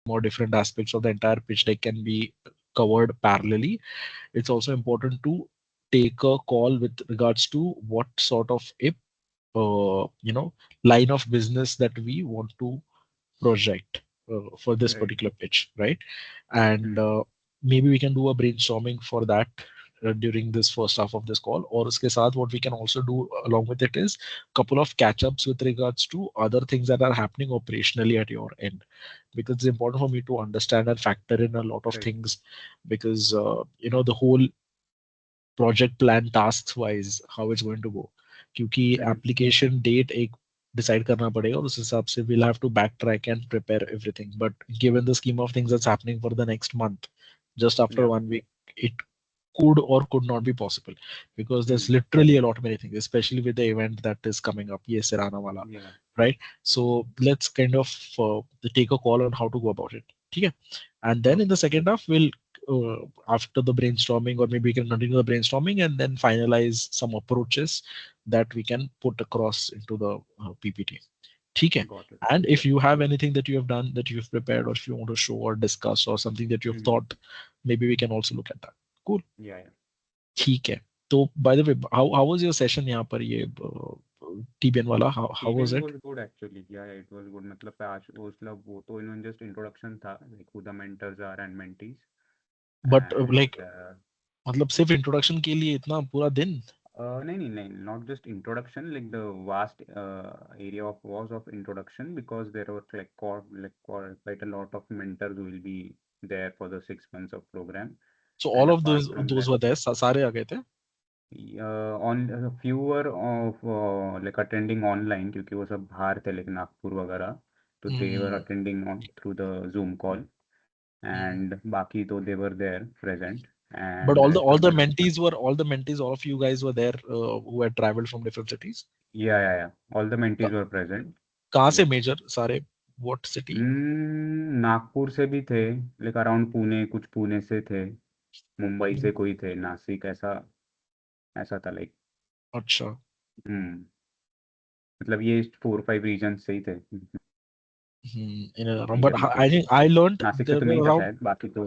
or different aspects of the entire pitch deck can be covered parallelly, it's also important to take a call with regards to what sort of a line of business that we want to project for this Right. particular pitch, right? And Hmm. maybe we can do a brainstorming for that during this first half of this call. Or uske saath, what we can also do along with it is couple of catch ups with regards to other things that are happening operationally at your end, because it's important for me to understand and factor in a lot of Right. things, because the whole project plan task wise how it's going to go, क्योंकि Hmm. Application date एक decide करना पड़ेगा और उस हिसाब से we'll have to backtrack and prepare everything, but given the scheme of things that's happening for the next month, just after Yeah. 1 week, it could or could not be possible, because there's Hmm. literally a lot many things, especially with the event that is coming up, ye Sirana wala, Yeah. right? So let's kind of take a call on how to go about it. Okay, and then in the Okay. second half we'll after the brainstorming, or maybe we can continue the brainstorming and then finalize some approaches that we can put across into the PPT. Okay. Got it. And if Yep. you have anything that you have done, that you've prepared, or if you want to show or discuss, or something that you've Hmm. thought, maybe we can also look at that. Cool. Yeah. Yeah. ठीक है. तो by the way, how was your session यहाँ पर, ये TBN वाला, how was TBN it? was good actually. Yeah, yeah, it was good. मतलब आज मतलब वो तो इन्होंने just introduction था, like who the mentors are and mentees, But and like, मतलब सिर्फ इंट्रोडक्शन के लिए इतना पूरा दिन? नहीं नहीं नहीं, not just introduction, like the vast area of was of introduction, because there were like quite a lot of mentors who will be there for the 6 months of program, So all and of apart from those that, were there, सारे आ गए थे? on fewer of like attending online क्योंकि वो सब बाहर थे like Nagpur वगैरह, तो they were hmm, attending on through the Zoom call, hmm. and बाकी तो they were there present, But and all rest of the the mentees, all of you guys were there, who had traveled from different cities. yeah, yeah, yeah, all the mentees क- were present. कहाँ से Yes. Major सारे? What city? Nagpur से भी थे, like around Pune, कुछ पुणे से थे, मुंबई से कोई थे, नासिक, ऐसा ऐसा था लाइक। अच्छा. हम्म मतलब ये 4-5 रीजन से ही थे। In and around. ये But मतलब I think I learned Nashik से there तो were नहीं था around. शायद, बाकी तो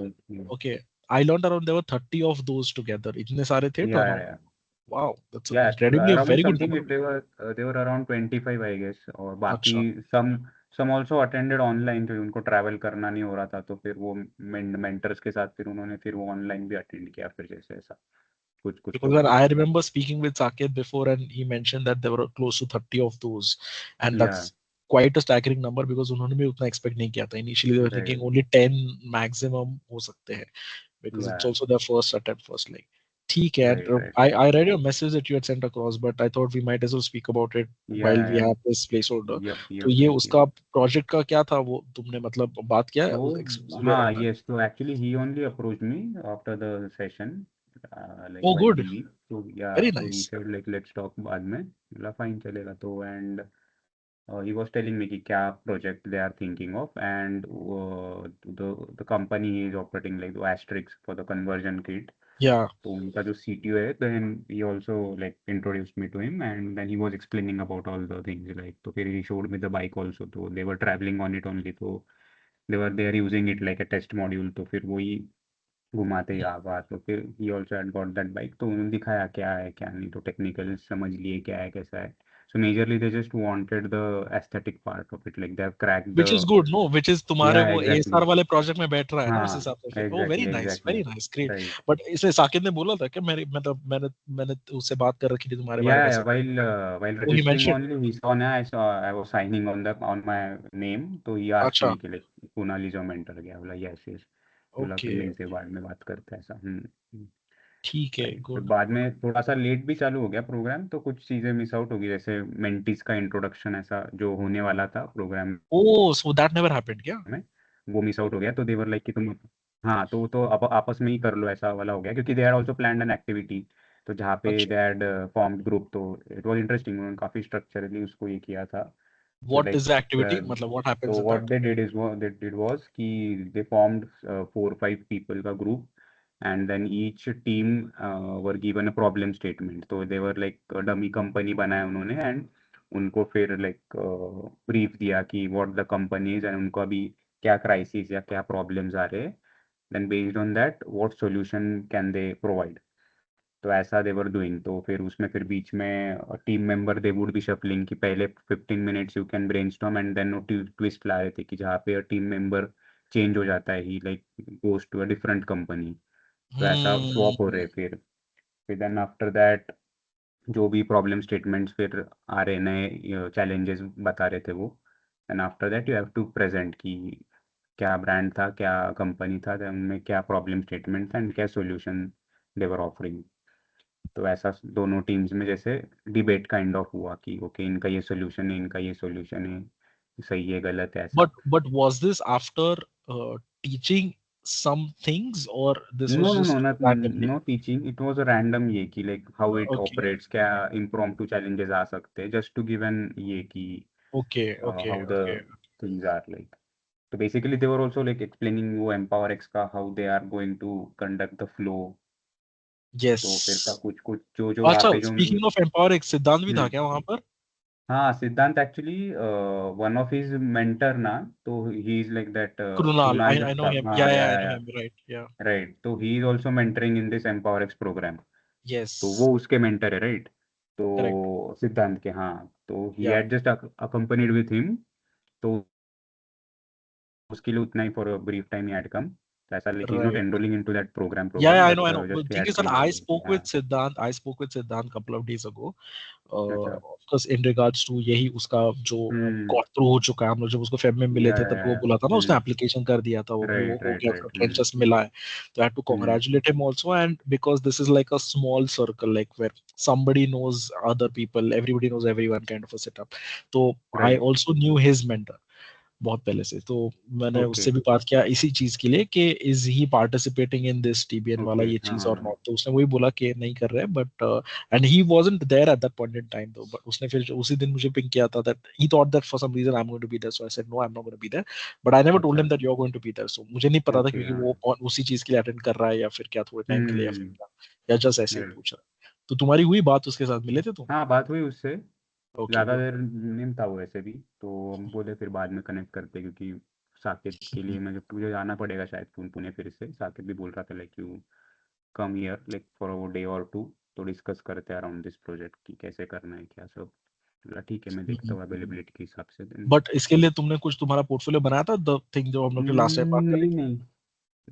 Okay, I learned around there were 30 of those together. इतने सारे थे या turnout. Wow, that's yeah incredibly a around very good something, number. they were around 25 I guess, और बाकी अच्छा. सम ऑल्सो अटेंडेड ऑनलाइन, तो उनको ट्रैवल करना नहीं हो रहा था, तो फिर वो मेंटर्स के साथ फिर उन्होंने फिर वो ऑनलाइन भी अटेंड किया फिर, जैसे ऐसा कुछ कुछ Because when लोगों ने। I remember speaking with Saket before, and he mentioned that there were close to 30 of those, and या that's quite a staggering number, because उन्होंने भी उतना expect नहीं किया था. Initially, they were thinking right. only 10 maximum हो सकते हैं, because या it's also their first attempt, first leg. ठीक है. Right right. I read your message that you had sent across, but I thought we might as well speak about it या while we या have this placeholder. Yup तो yup ये yup yup. उसका project का क्या था, वो तुमने मतलब बात किया है तो exclusively हाँ, around that? यस, तो actually he only approach me after the session, like Oh, while good. We leave, तो या Very तो he nice. Said like let's talk बाद में, बोला फाइन चलेगा, तो and he was telling me कि क्या project they are thinking of, and the company is operating like the Asterix for the conversion kit, Yeah. तो उनका जो CTO है, then he also like introduced me to him, and then he was explaining about all the things, like तो फिर he showed me the bike also, तो they were traveling on it only, तो they are using it like a test module, तो फिर वही घुमाते यहाँ वहाँ, तो फिर he also had got that bike, तो उन्होंने दिखाया क्या है क्या नहीं, तो टेक्निकल समझ लिए क्या है कैसा है, so majorly they just wanted the aesthetic part of it, like they have cracked the Which is good, no? Which is तुम्हारे yeah वो exactly। ASR वाले प्रोजेक्ट में बैठ रहा है ना, उस हाँ हिसाब से फिर वो exactly exactly. Very nice, great. Right. But इसे साकिब ने बोला था कि मेरी मतलब मैंने उससे बात कर रखी थी तुम्हारे बारे में Yeah, सब. while वो ही registering mention. only, he saw na, I was signing on the on my name, तो he asked अच्छा. me कि like Kunal is your mentor क्या, बोला yes yes, बोला फिर ओके. मिलते बाद में बात करते हैं ऐसा। ठीक है. राइट, फिर गुड. बाद में थोड़ा सा लेट भी चालू हो गया प्रोग्राम, तो कुछ चीज़ें मिस आउट हो गई, जैसे मेंटिस का इंट्रोडक्शन ऐसा जो होने वाला था programme oh, so that never happened क्या? में, वो मिस आउट हो गया, तो देवर लाइक कि तुम हाँ, तो आपस में ही कर लो ऐसा वाला हो गया, क्योंकि they had also planned an activity, तो जहाँ पे अच्छा. दे हैड फॉर्म्ड ग्रुप, तो इट वाज इंटरेस्टिंग, उन्होंने काफ़ी स्ट्रक्चरली उसको ये किया था, तो what like is the activity, मतलब व्हाट हैपेंस तो in what that? They did is they did was कि दे फॉर्म्ड 4-5 पीपल का group, and then each team were given a problem statement, तो they were like dummy company बनाया उन्होंने, and उनको फिर like brief दिया कि what the company is, and उनको अभी क्या क्राइसिस या क्या प्रॉब्लम्स आ रहे हैं, then based on that what solution can they provide. तो ऐसा दे वर डूइंग। तो फिर उसमें फिर बीच में team member they would be shuffling कि पहले 15 minutes you can brainstorm and then twist ला रहे थे कि जहाँ पे टीम मेंबर चेंज हो जाता है, he like goes to a different company. तो ऐसा स्वॉप हो रहे फिर देन आफ्टर दैट जो भी प्रॉब्लम स्टेटमेंट्स फिर आ रहे नए चैलेंजेस बता रहे थे वो, and after that you have to present कि क्या ब्रांड था, क्या कंपनी था, then उनमें क्या प्रॉब्लम स्टेटमेंट था एंड क्या सॉल्यूशन दे वर ऑफरिंग। तो ऐसा दोनों टीम्स में जैसे डिबेट काइंड ऑफ हुआ कि ओके इनका ये सॉल्यूशन है, इनका ये सॉल्यूशन है, सही है गलत है ऐसा। But was this after teaching some things, or this no was no no just not randomly? No teaching, it was a random ये कि like how it Okay, operates, क्या इम्प्रॉम्प्टू चैलेंजेस आ सकते हैं, जस्ट टू गिव एन ये कि okay, okay, how the okay. Things are like. तो basically they were also like explaining वो एम्पावर एक्स का how they are going to conduct the flow. तो फिर का Yes. कुछ कुछ जो जो वहाँ अच्छा, पे जो speaking of empowering, सिद्धांत भी था हम्म, क्या वहां पर? हाँ सिद्धांत actually one of his mentor ना, तो he is like that Krunal, Krunal I know Jagtap, him. हाँ Yeah, yeah, I know या him. Right. Yeah. राइट। तो he is also mentoring in this Empower X program. तो Yes. वो उसके mentor है right. Correct. तो सिद्धांत के, हाँ। तो he Yeah. Had just accompanied with him. तो उसके लिए उतना ही for a brief time he had come. तो ऐसा like he is not Right. Enrolling into that Yeah, programme yeah, I but know. But just he thing had is that come I कि spoke हाँ। with Siddhant. I spoke with Siddhant couple of days ago. अच्छा। Of course, in regards to यही उसका जो हम्म। got through हो चुका है, हम लोग जब उसको फेब में मिले थे तब वो या बोला था ना उसने एप्लीकेशन कर दिया था, वो फिर वो राइट हो राइट गया, उसका राइट। ट्रेंचेस मिला है. तो I had to hmm. congratulate him also, and because this is like a small circle, like where somebody knows other people, everybody knows everyone kind of a setup. So I right. also knew his mentor बहुत पहले से, तो मैंने okay उससे भी बात किया इसी चीज के लिए कि is he participating in this TBN वाला ओके। ये हाँ चीज हाँ और हाँ। नॉट. तो उसने वही बोला कि नहीं कर रहे, but and he wasn't there at that point in time. तो बट उसने फिर उसी दिन मुझे पिंग किया था that he thought that for some reason I am going to be there, so I said no, I am not going to be there, but I never told अच्छा। Him that you are going to be there. So मुझे नहीं पता था okay. क्योंकि हाँ। वो उसी चीज के लिए अटेंड कर रहा है या फिर क्या थोड़े टाइम के लिए या फिर हम्म। क्या, या जस्ट ऐसे ही right। पूछ रहा है. तो तुम्हारी हुई बात उसके साथ, मिले थे तुम? हाँ बात हुई उससे। ओके, ज़्यादा गुड. देर नहीं था वो ऐसे भी, तो हम बोले फिर बाद में कनेक्ट करते, क्योंकि साकेत के लिए मुझे जाना पड़ेगा शायद पुणे फिर से। साकेत भी बोल रहा था like you come here like for a day और टू, तो डिस्कस करते हैं अराउंड दिस प्रोजेक्ट की कैसे करना है क्या सब। बोला ठीक है, मैं देखता हूँ अवेलेबिलिटी के हिसाब से देन। बट इसके लिए तुमने कुछ तुम्हारा पोर्टफोलियो बनाया था, द थिंग जो हम लोग लास्ट टाइम बात कर रहे नहीं थे? नहीं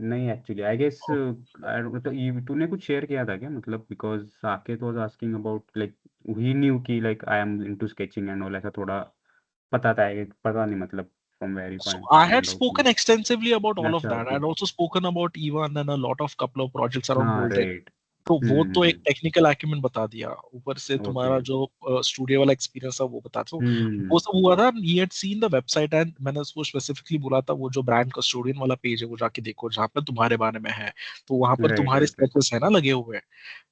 नहीं एक्चुअली आई गेस मतलब तूने कुछ शेयर किया था क्या, मतलब because Saket was asking about like he knew की like I am into sketching and all, ऐसा थोड़ा पता था, पता नहीं मतलब from very So I had find out spoken की। extensively about all of अच्छा that. I okay. had also spoken about Evan and a lot of couple of projects around हाँ Voltage. राइट। तो वो तो एक हम्म। टेक्निकल एक्यूमेंट बता दिया, ऊपर से ओके। तुम्हारा जो स्टूडियो वाला एक्सपीरियंस था वो बता. तो वो हम्म। सब हुआ था. He had seen the website and मैंने उसको स्पेसिफिकली बोला था वो जो ब्रांड कस्टोडियन वाला पेज है वो जाके देखो जहाँ पर तुम्हारे बारे में है. तो वहां पर राइट तुम्हारे राइट राइट। स्केचेस है ना लगे हुए.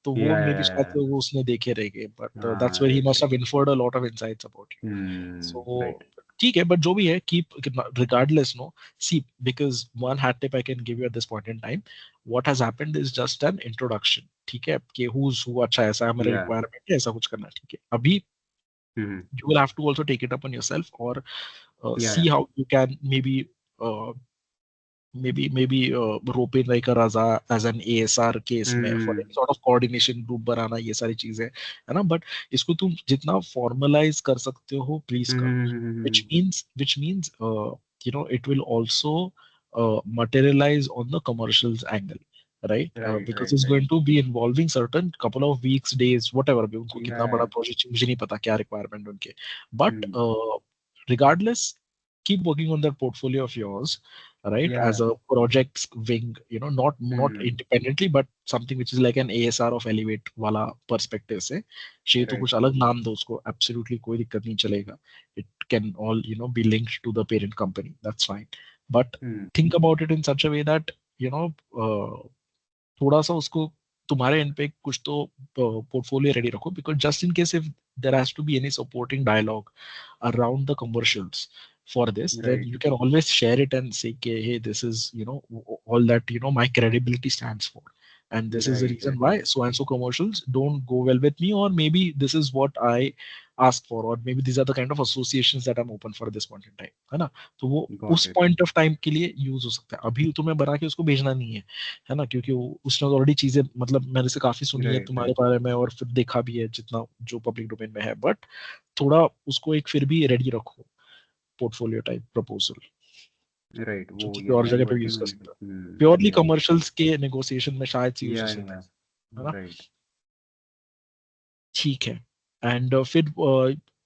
तो वो मे बी शायद या वो उसने देखे रहेंगे, बट दैट्स हाँ where he right must right. Have inferred a lot of insights about you. Right. So ठीक है, बट जो भी है keep regardless, no, see, because one hat tip I can give you at this point in time, what has happened is just an introduction. ठीक है कि who's who, अच्छा ऐसा है मेरा या रिक्वायरमेंट है, ऐसा कुछ करना है. ठीक है, अभी हम्म। you will have to also take it upon yourself or see या how you can uh, maybe rope in like a Raza as an ASR case में for hmm. any sort of coordination group बनाना, ये सारी चीजें है ना. But इसको तुम जितना formalize कर सकते हो प्लीज करो. which hmm. means which means it will also materialize on the commercials angle, right? Right Because right it's right. going to be involving certain couple of weeks, days, whatever अभी उनको या कितना बड़ा project मुझे नहीं पता क्या रिक्वायरमेंट उनके. But hmm. regardless, keep working on that portfolio of yours, right, या as a project wing, not hmm. independently but something which is like an ASR of Elevate वाला perspective से. चाहिए तो राइट। कुछ अलग नाम दो उसको, absolutely कोई दिक्कत नहीं चलेगा. It can all be linked to the parent company, that's fine. But hmm. think about it in such a way that you know थोड़ा सा उसको तुम्हारे एंड पे कुछ तो पोर्टफोलियो रेडी रखो, because just in case if there has to be any supporting dialogue around the commercials for this, then right. you can always share it and say, okay, hey, this is all that my credibility stands for. and this is the Right, reason right. why so and so commercials don't go well with me, or maybe this is what I ask for, or maybe these are the kind of associations that I'm open for this point in time, है ना? तो वो Got उस it. Point of time के लिए use हो सकता है। अभी तुम्हें बना के उसको भेजना नहीं है ना, क्योंकि उसने ऑलरेडी चीजें, मतलब मैंने से काफी सुनी है Right, तुम्हारे right. बारे में और फिर देखा भी है जितना जो पब्लिक डोमेन में है, बट थोड़ा उसको एक फिर भी रेडी रखो पोर्टफोलियो टाइप प्रपोजल, Right. जो वो कि yes, और I'm जगह पे भी यूज working कर on it. सकते हो। Purely Yeah. कमर्शियल्स के नेगोशिएशन में शायद से यूज हो Yeah, सकता yeah. है ना? Right. ठीक है। एंड फिर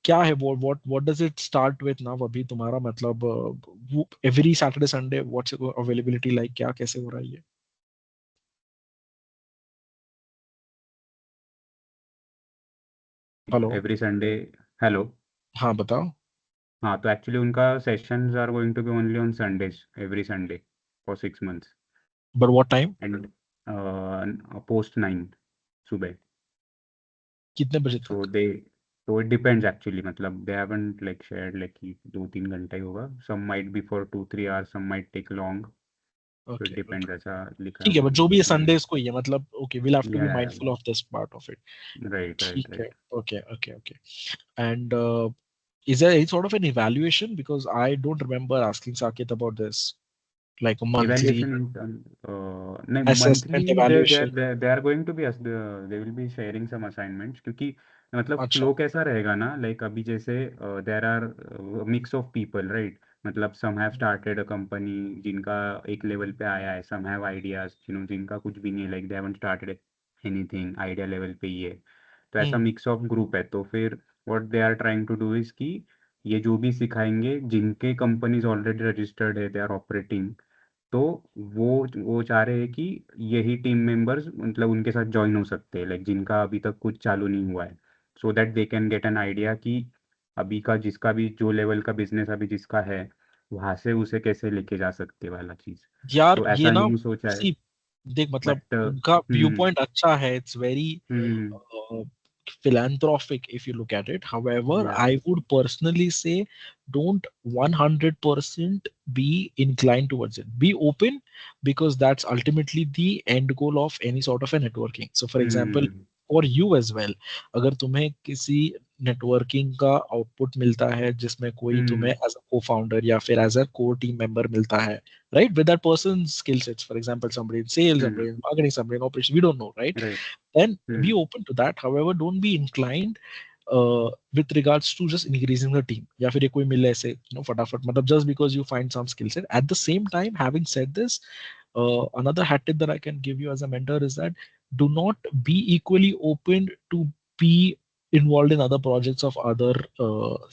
क्या है वो, what does it start with now? अभी तुम्हारा मतलब every Saturday Sunday what's availability like, क्या कैसे हो रहा है ये? हेलो। Every Sunday. Hello. हाँ बताओ। हाँ, तो एक्चुअली उनका sessions are going to be only on Sundays, every Sunday for 6 months but what time? And post 9 सुबह। कितने बजे सो तक? दे तो इट डिपेंड्स एक्चुअली, मतलब they haven't like shared like कि 2-3 घंटा ही होगा, some might be for 2-3 hours, some might take long. तो इट ओके ओके, डिपेंड्स, ऐसा लिखा है ठीक है, बट उन्होंने। जो भी है संडेज को ही है, मतलब okay, will have to be या mindful of this part of it. Right right ठीक है। Right. Okay okay okay. And is there any sort of an evaluation? Because I don't remember asking Saket about this, like a monthly Evaluation नहीं, assessment monthly evaluation. they are going to be they will be sharing some assignments, क्योंकि मतलब अच्छा। Flow कैसा रहेगा ना, like अभी जैसे there are mix of people, right? मतलब some have started a company जिनका एक लेवल पे आया है, सम हैव आइडियाज जिनका कुछ भी नहीं है, like they haven't started anything, idea level पे ही है। तो ऐसा हम्म। मिक्स ऑफ ग्रुप है, तो फिर what they are trying to do is कि ये जो भी सिखाएंगे, जिनके कंपनीज ऑलरेडी रजिस्टर्ड है, दे आर ऑपरेटिंग, तो वो चाह रहे हैं कि यही टीम मेंबर्स मतलब उनके साथ ज्वाइन हो सकते हैं, लाइक जिनका अभी तक कुछ चालू नहीं हुआ है, so that they can get an idea कि अभी का जिसका भी जो लेवल का बिजनेस अभी जिसका है, वहां से उसे कैसे लेके जा सकते वाला चीज। यार तो ये ऐसा ना, नहीं सोचा है। सी, देख मतलब बट उनका व्यू पॉइंट अच्छा है, it's very hmm philanthropic if you look at it. However, या I would personally say don't 100% be inclined towards it. Be open, because that's ultimately the end goal of any sort of a networking. So for example, hmm for you as well, अगर तुम्हें किसी networking का output मिलता है जिसमें कोई तुम्हें हम्म as a को फाउंडर या फिर as a core team member मिलता है, right, with that person's skill sets, for example somebody in sales, somebody in marketing, somebody in operations, we don't know, right? Right Then be hmm open to that. However, don't be inclined with regards to just increasing the team, या फिर ये कोई मिले ऐसे फटाफट, मतलब just because you find some skill set. At the same time, having said this, another hat tip that I can give you as a mentor is that do not be equally open to be involved in other projects of other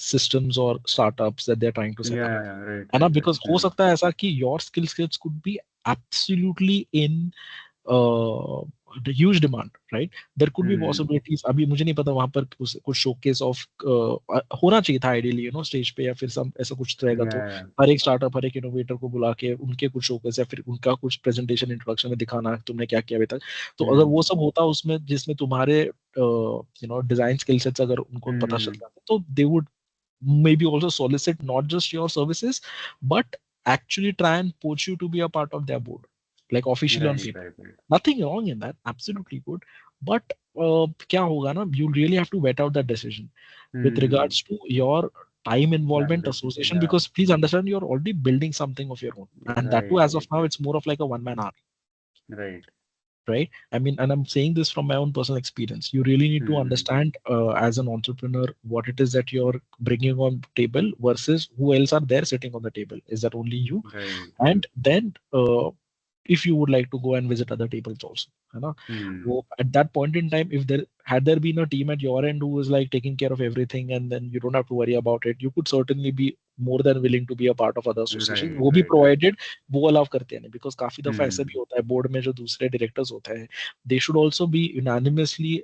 systems or startups that they're trying to set या up, right है ना? Right Because right हो सकता है ऐसा कि your skill sets could be absolutely in huge demand, right? There could be hmm possibilities, अभी मुझे नहीं पता वहां पर कुछ शोकेस ऑफ होना चाहिए था आइडियली, स्टेज पे, या फिर सब ऐसा कुछ रहेगा या तो हर एक स्टार्टअप, हर एक इनोवेटर को बुला के उनके कुछ शोकेस या फिर उनका कुछ प्रेजेंटेशन इंट्रोडक्शन में दिखाना तुमने क्या किया अभी तक। तो अगर वो हम्म सब होता उसमें, जिसमें तुम्हारे डिजाइन स्किल सेट्स अगर उनको पता चल हम्म जाते, तो they would maybe also solicit not just your services, but actually try and poach you to be a part of their board, like officially on right paper. Right right Nothing wrong in that, absolutely good. But क्या होगा ना, you really have to vet out that decision with hmm regards to your time involvement valid association, या because please understand you're already building something of your own, and that too right as of now it's more of like a one man army, right right? I mean, and I'm saying this from my own personal experience. You really need to hmm understand as an entrepreneur what it is that you're bringing on table versus who else are there sitting on the table. Is that only you? Right And then if you would like to go and visit other tables also, है ना? हम्म वो at that point in time, if there had there been a team at your end who was like taking care of everything, and then you don't have to worry about it, you could certainly be more than willing to be a part of other associations. Right वो भी right right provided वो allow करते हैं नहीं, because काफी दफा ऐसा भी हम्म होता है बोर्ड में जो दूसरे डायरेक्टर्स होते हैं, they should also be unanimously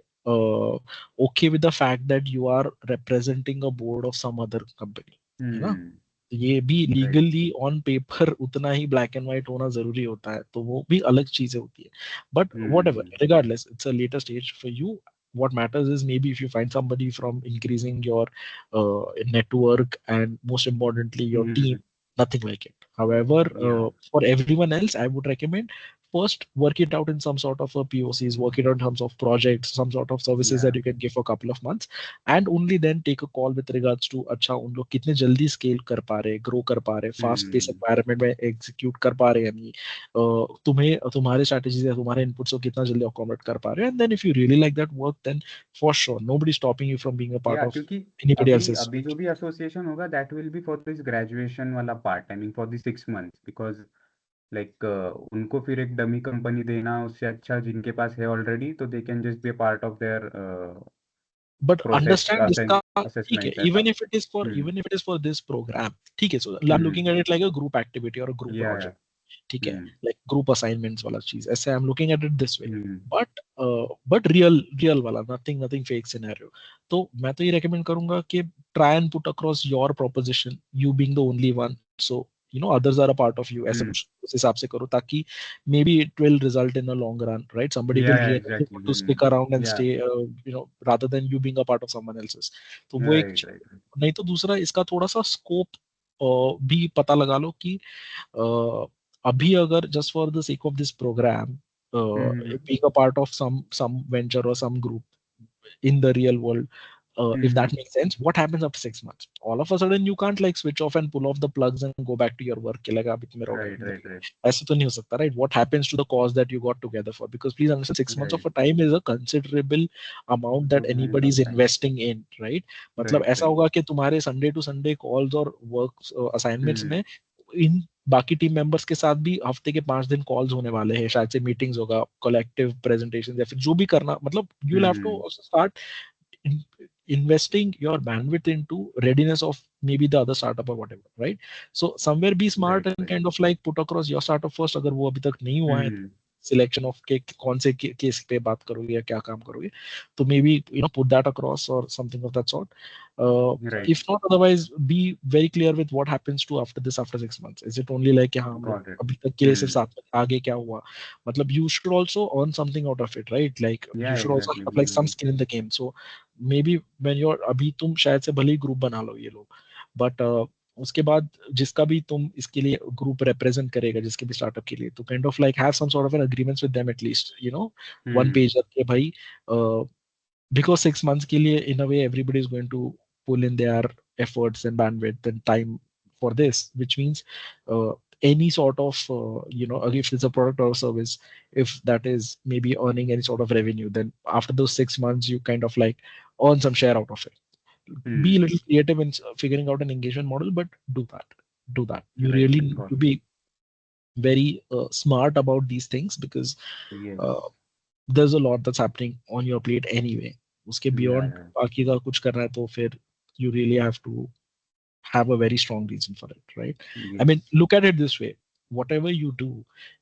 okay with the fact that you are representing a board of some other company, है ना? हम्म ये भी राइट लीगली ऑन पेपर उतना ही ब्लैक एंड व्हाइट होना जरूरी होता है, तो वो भी अलग चीजें होती है। But what ever, hmm regardless, it's a later stage for you. What matters is maybe if you find somebody from increasing your network and most importantly your team, hmm nothing like it. However, या for everyone else, I would recommend first work it out in some sort of a POCs, work it out in terms of projects, some sort of services that Yeah. you can give for a couple of months, and only then take a call with regards to अच्छा उन लोग कितने जल्दी scale कर पा रहे, grow कर पा रहे, fast pace Hmm. environment में execute कर पा रहे हैं नहीं, तुम्हें तुम्हारे strategies या तुम्हारे inputs को कितना जल्दी accommodate कर पा रहे हैं, and then if you really like that work, then for sure nobody stopping you from being a part Yeah, of क्योंकि anybody अभी else's. अभी जो भी एसोसिएशन होगा that will be for this graduation वाला part, I mean for the 6 months, because like उनको फिर एक डमी कंपनी देना उससे अच्छा जिनके पास है ऑलरेडी, तो they can just be a part of their But process understand this का ठीक है, असेसमेंट्स ऐसा. even if it is for this program, ठीक है, so I'm hmm. looking at it like a group activity or a group या. project, ठीक है, हम्म. like group assignments वाला चीज, ऐसे I'm looking at it this way. Hmm. but real वाला, nothing fake scenario. तो मैं तो ये recommend करूंगा कि try and put across your proposition, you being the only one, so others are a part of you, ऐसे हम्म. कुछ उस हिसाब से करो, ताकि maybe it will result in a long run, right? Somebody या will या really exactly. want to stick around and या. stay, rather than you being a part of someone else's. तो वो एक राइट राइट. नहीं तो दूसरा इसका थोड़ा सा स्कोप भी पता लगा लो कि अभी अगर just for the sake of this program, hmm. being a part of some venture or some group in the real world, if that hmm. makes sense, what happens after 6 months? All of a sudden you can't like switch off and pull off the plugs and go back to your work कि लगा अभी तो मेरा हो गया right right जिंदगी. Right ऐसे तो नहीं हो सकता, right? What happens to the cause that you got together for? Because please understand, 6 months of right. a time is a considerable amount that good length anybody of is time. investing in, right? मतलब right ऐसा right. होगा कि तुम्हारे Sunday to Sunday calls और work assignments हम्म. में इन बाकी team members के साथ भी हफ्ते के 5 दिन कॉल्स होने वाले हैं, शायद से मीटिंग्स होगा, कलेक्टिव प्रेजेंटेशन या फिर जो भी करना, मतलब you will have to hmm. Start investing your bandwidth into readiness of maybe the other startup or whatever, right? So somewhere be smart right and right. kind of like put across your startup first, अगर वो अभी तक नहीं हुआ है, हम्म. Selection of के कौन से केस पे बात करोगे या क्या काम करोगे, तो may be put that across or something of that sort. Right. If not, otherwise be very clear with what happens to after this, after 6 months. Is it only like कि हाँ हम लोग गॉट इट. अभी तक के लिए सिर्फ साथ में, आगे क्या हुआ, मतलब you should also earn something out of it, right? Like या you should also exactly. have like some skin in the game. So maybe when you're अभी तुम शायद से भले ही ग्रुप बना लो ये लोग, बट उसके बाद जिसका भी तुम इसके लिए ग्रुप रिप्रेजेंट करेगा, जिसके भी स्टार्टअप के लिए, तो kind of like have some sort of an agreements with them at least, one hmm. Page के भाई, because 6 months के लिए in a way everybody is going to pull in their efforts and bandwidth and time for this, which means any sort of if it's a product or a service, if that is maybe earning any sort of revenue, then after those 6 months you kind of like earn some share out of it. Be a hmm. little creative in figuring out an engagement model, but do that. You right. really need to got be very smart about these things, because it. Yes. uh, there's a lot that's happening on your plate anyway. उसके या beyond या. बाकी का कुछ करना है तो फिर you really have to have a very strong reason for it, right? I mean, yes. look at it this way. Whatever you do,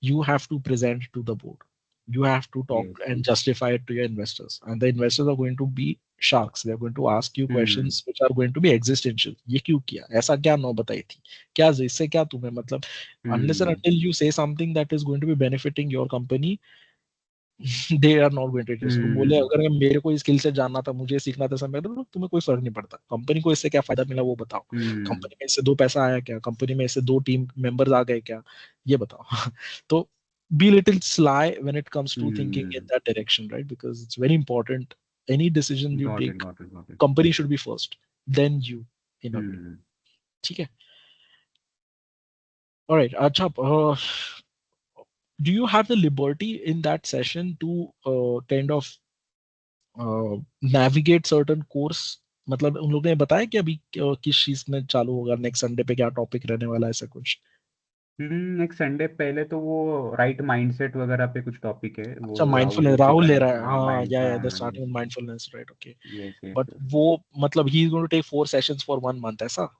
you have to present to the board. You have to talk yes. and justify it to your investors. And the investors are going to be sharks. They're going to ask you hmm. questions which are going to be existential. ये क्यों किया? ऐसा क्या नौ बताई थी? क्या इससे क्या तुम्हें मतलब? Unless and hmm. until you say something that is going to be benefiting your company, they are not going to interest. तुम बोले हम्म. अगर मेरे को स्किल से जानना था, मुझे सीखना था समय, तो तुम्हें कोई फर्क नहीं पड़ता. कंपनी को इससे क्या फायदा मिला वो बताओ. हम्म. कंपनी में इससे 2 पैसा आया क्या? कंपनी में इससे 2 टीम मेंबर्स आ गए क्या? ये बताओ. तो be little sly when it comes to thinking in hmm. that direction, right? Because it's very important. Any decision you got it. take, got it. Got it. company should be first, then you, in a way. हम्म. ठीक है. All right. अच्छा, do you have the liberty in that session to kind of navigate certain course? मतलब उन लोगों ने बताया कि अभी किस चीज में चालू होगा, नेक्स्ट संडे पे क्या टॉपिक रहने वाला है, ऐसा कुछ? नेक्स्ट संडे पहले तो वो राइट माइंडसेट वगैरह पे कुछ टॉपिक है, वो अच्छा, राहुल माइंडफुलनेस जोशी राहुल का ले है. रहा है, हाँ हाँ, माइंड. या द हाँ. Starting yes. With mindfulness, right? Okay. Yes. Yes. But वो मतलब he is going to take 4 sessions for 1 month, ऐसा?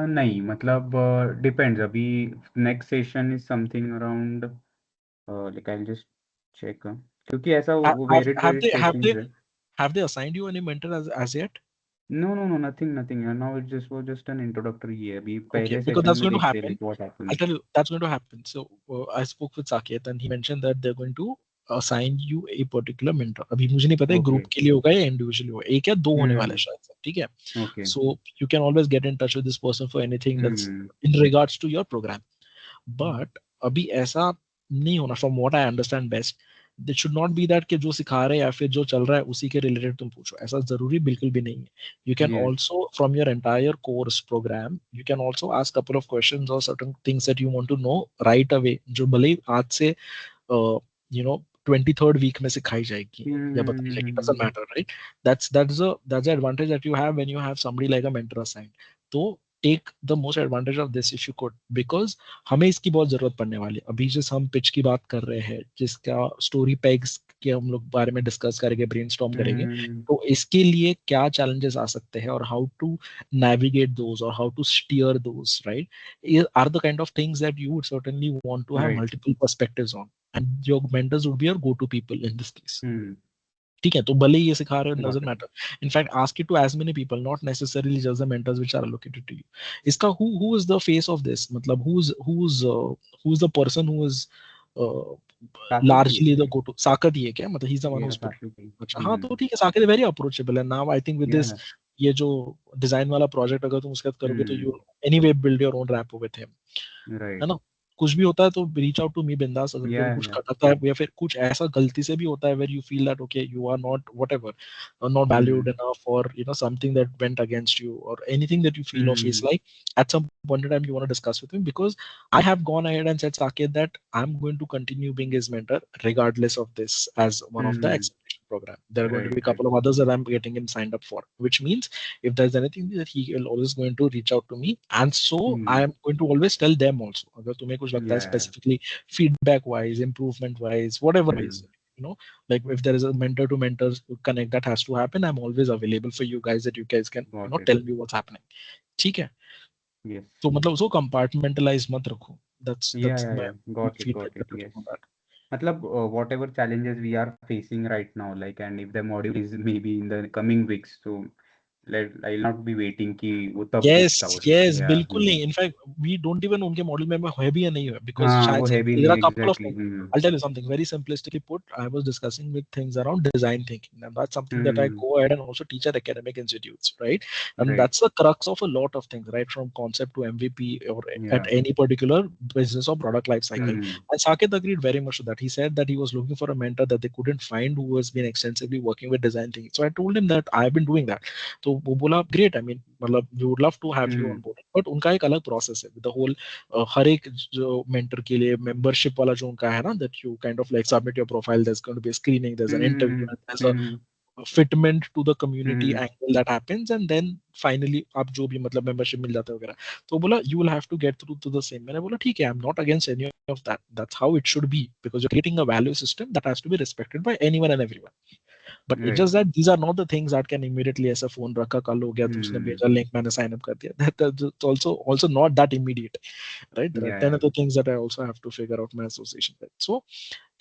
नहीं मतलब डिपेंड्स. अभी next session is something around, like I just check, क्योंकि ऐसा वो have varied have varied they have sessions they है. have they assigned you any mentor as yet? No no no, nothing nothing. Now it just वो just an introductory है. अभी Okay, पहले because session that's में going to देखते हैं happen. Like what I'll happens. tell you, that's going to happen. So I spoke with Saket and he mentioned that they're going to assign you a particular mentor. अभी मुझे नहीं पता है okay. Group के लिए होगा या इंडिविजुअली होगा, एक या दो होने वाले हैं हम्म. शायद से, ठीक है? Okay. So you can always get in touch with this person for anything that's hmm. in regards to your program. But अभी ऐसा नहीं होना, from what I understand best. It should not be that कि जो सिखा रहे हैं या फिर जो चल रहा है उसी के रिलेटेड तुम पूछो, ऐसा जरूरी बिल्कुल भी नहीं है। You can yes also from your entire course programme you can also ask couple of questions और certain things that you want to know right away, जो भले ही आज से यू नो 23rd वीक में सिखाई जाएगी या बताई जाएगी, doesn't hmm matter, right? that's the advantage that you have when you have somebody like a mentor assigned. तो take the most advantage of this if you could, because हमें इसकी बहुत जरूरत पड़ने वाली है। अभी जिस हम पिच की बात कर रहे हैं, जिसका स्टोरी पैग्स के हम लोग बारे में डिस्कस करेंगे, ब्रेनस्टॉर्म करेंगे, हम्म तो इसके लिए क्या चैलेंजेस आ सकते हैं और how to navigate those or how to steer those, right, are the kind of things that you would certainly want to have right multiple perspectives on, and your mentors would be your go-to people in this case. हम्म ठीक है, तो भले ही ये सिखा रहे हो, got doesn't it matter. In fact, ask it to as many people, not necessarily just the mentors which are allocated to you. इसका who is the face of this, मतलब who's the person who is uh, Saket ही है largely क्या the go-to? साकत ही है क्या, मतलब he's the one ये who's put. Saket ही अच्छा हाँ, तो ठीक है, साकत is very approachable, and now I think with this yeah ये जो डिजाइन वाला प्रोजेक्ट अगर तुम उसके साथ करोगे तो हम्म you anyway build your own rapport with him, है right ना? कुछ भी होता है तो रीच आउट टू मी बिंदास, अगर तेरे को कुछ yeah करता है या फिर कुछ ऐसा गलती से भी होता है where you feel that okay you are not whatever not valued hmm enough, or something that went against you, or anything that you feel or feels hmm like, at some point in time you want to discuss with him, because I have gone ahead and said Saket that I'm going to continue being his mentor regardless of this as one of the hmm acceleration program. There are going to right be a right couple of others that I'm getting him signed up for, which means if there's anything that he will always going to reach out to me, and so I hmm am going to always tell them also, अगर तुम्हें कुछ लगता है yeah specifically feedback wise, improvement wise, whatever wise, hmm like if there is a mentor to mentor connect that has to happen, I'm always available for you guys, that you guys can got it tell me what's happening. ठीक है, yes तो मतलब उसको compartmentalise मत रखो, yeah that's yeah my yeah got feedback it that I yes give on that. matlab whatever challenges we are facing right now like and if the module is maybe in the coming weeks so I'll not be waiting कि वो तब yes पूछता हो yes yeah बिल्कुल नहीं, in fact we don't even उनके model में है भी या नहीं है, बिकॉज हाँ शायद वो से है भी देयर नहीं are couple of exactly things. I'll tell you something very simplistically put. I was discussing with things around design thinking, and that's something that I hmm go ahead and also teach at academic institutes, right? And right that's the crux of a lot of things, right, from concept to MVP, or या at any particular business or product life cycle. Hmm And Saket agreed very much to that. He said that he was looking for a mentor that they couldn't find who has been extensively working with design thinking. So I told him that I've been doing that. तो वो बोला great, I mean मतलब we would love to have you on hmm board, but उनका एक अलग process है the whole. हर एक जो मेंटर के लिए मेंबरशिप वाला जो उनका है ना, that you kind of like submit your profile, there is going to be screening, there is an interview, hmm there is hmm a fitment to the community hmm angle that happens, and then finally आप जो भी मतलब membership मिल जाता है वगैरह। तो बोला you will have to get through to the same. मैंने बोला ठीक है, I am not against any of that, that's how it should be, because you are creating a value system that has to be respected by anyone and everyone. But it's right just that these are not the things that can immediately, ऐसा phone रखा कल हो गया तो उसने हम्म भेजा link मैंने sign up कर दिया, that's also not that immediate, right? There are या 10 other things that I also have to figure out my association with. So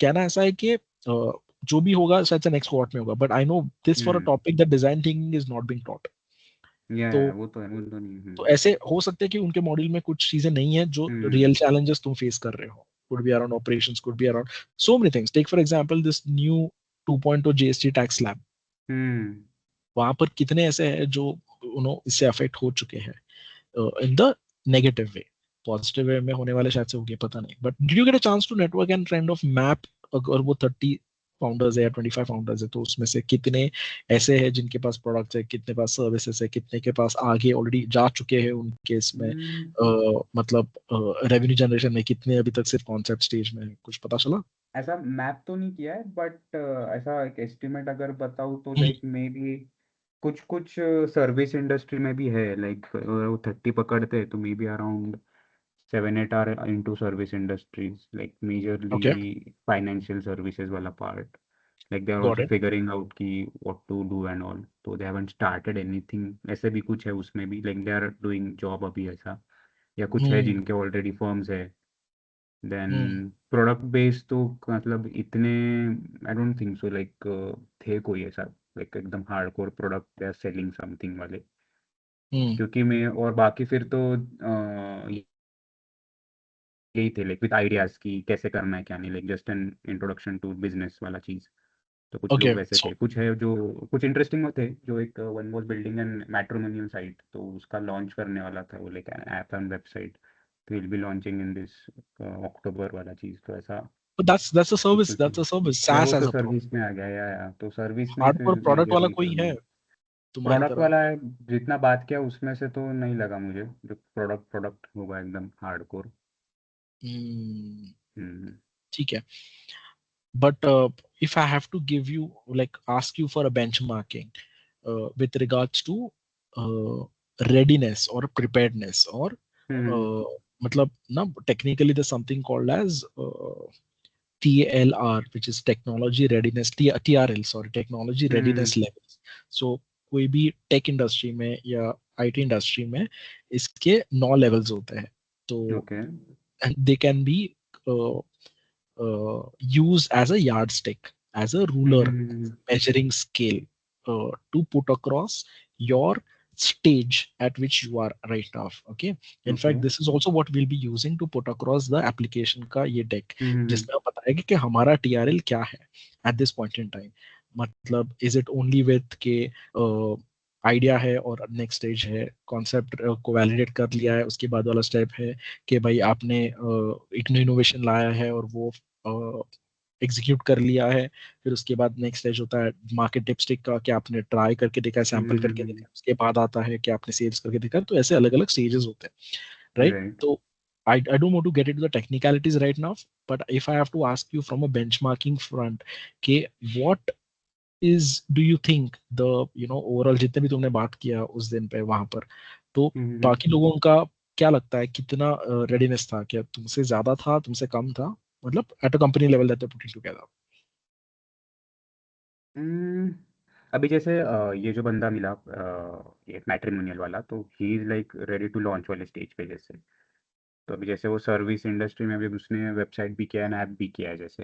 कहना ऐसा है कि जो भी होगा शायद से नेक्स्ट कोर्ट में होगा, but I know this for a hmm topic that design thinking is not being taught. या तो वो तो है वो तो नहीं ऐसे हो सकते हैं कि उनके मॉड्यूल में कुछ चीजें नहीं है जो हम्म रियल चैलेंजेस तुम फेस कर रहे हो, could be around operations, could be around so many things. Take for example this new 2.0 GST tax slab, हम्म वहां पर कितने ऐसे हैं जो इससे अफेक्ट हो चुके हैं in the negative way. Positive way में होने वाले शायद से होंगे, पता नहीं, but did you get a chance to network and kind of map, अगर वो 30 फाउंडर्स है या 25 फाउंडर्स है, तो उसमें से कितने ऐसे हैं जिनके पास प्रोडक्ट्स है, कितने पास सर्विसेज है, कितने के पास आगे ऑलरेडी जा चुके हैं उनके इसमें हम्म मतलब रेवेन्यू जनरेशन में, कितने अभी तक सिर्फ कॉन्सेप्ट स्टेज में है, कुछ पता चला? ऐसा मैप तो नहीं किया है बट ऐसा एक एस्टिमेट अगर बताऊँ तो हम्म, लाइक मे बी कुछ कुछ सर्विस इंडस्ट्री में भी है लाइक वो 30 पकड़ते हैं तो may be around 7-8 are into service industries like majorly okay, financial services wala part like they are got also it. figuring out ki what to do and all so they haven't started anything ऐसे भी कुछ है उसमें भी like they are doing job अभी ऐसा या कुछ है हम्म जिनके already firms है हम्म then product based तो मतलब इतने I don't think so like थे कोई ऐसा like एकदम hardcore product they are selling something वाले हम्म क्योंकि मैं और बाकी फिर तो यही थे लाइक विद आइडियाज की कैसे करना है क्या नहीं like just an introduction to business वाला चीज तो कुछ ओके, लोग वैसे थे कुछ है जो कुछ इंटरेस्टिंग थे जो एक one was building an matrimonial site तो उसका लॉन्च करने वाला था वो like app and website will be launching in this October वाला चीज, तो ऐसा But that's a कुछ service. कुछ That's a service. या SaaS वो तो as a product. सर्विस में आ गया, या तो सर्विस में हार्डकोर फिर प्रोडक्ट वाला मेजरली कोई है सर्विस। तुम्हारी प्रोडक्ट तरह? वाला है, जितना बात किया उसमें से तो नहीं लगा मुझे जो प्रोडक्ट प्रोडक्ट होगा एकदम हार्डकोर। हम्म, हम्म। ठीक है. But if I have to give you, like, ask you for a benchmarking with regards to uh, readiness or preparedness or हम्म। मतलब ना, technically there's something called as TLR, which is technology readiness, TRL, sorry, technology hmm. readiness levels. So कोई भी tech industry में या IT industry में इसके 9 levels होते हैं. तो okay. They can be used as a yardstick, as a ruler, hmm. measuring scale to put across your stage at which you are right now. Okay. In okay. fact, this is also what we'll be using to put across the application का ये deck, हम्म। जिसमें हम बताएंगे कि हमारा TRL क्या है at this point in time. मतलब is it only with के आइडिया है और नेक्स्ट स्टेज है, कॉन्सेप्ट को वैलिडेट कर लिया है, उसके बाद वाला स्टेप है कि भाई आपने एक न्यू इनोवेशन लाया है और वो एग्जीक्यूट कर लिया है. फिर उसके बाद नेक्स्ट स्टेज होता है मार्केट डिपस्टिक का, कि आपने ट्राई करके देखा, सैंपल करके हम्म। देखा, उसके बाद आता है कि आपने सेल्स करके देखा. तो ऐसे अलग अलग स्टेजेस होते हैं, राइट? राइट। तो I don't want to get into the technicalities right now, but if I have to ask you from a benchmarking front, कि what is, do you think the, overall जितने भी तुमने बात किया उस दिन पे वहां पर, तो हम्म। बाकी लोगों का क्या लगता है, कितना रेडीनेस था? क्या तुमसे ज्यादा था, तुमसे कम था? मतलब at a company level that putting together. Hmm. अभी जैसे ये जो बंदा मिला, ये मैट्रिमोनियल वाला, तो he is like ready to launch वाले स्टेज पे जैसे। तो अभी जैसे वो सर्विस इंडस्ट्री में अभी उसने वेबसाइट भी किया है ना, ऐप भी किया है जैसे।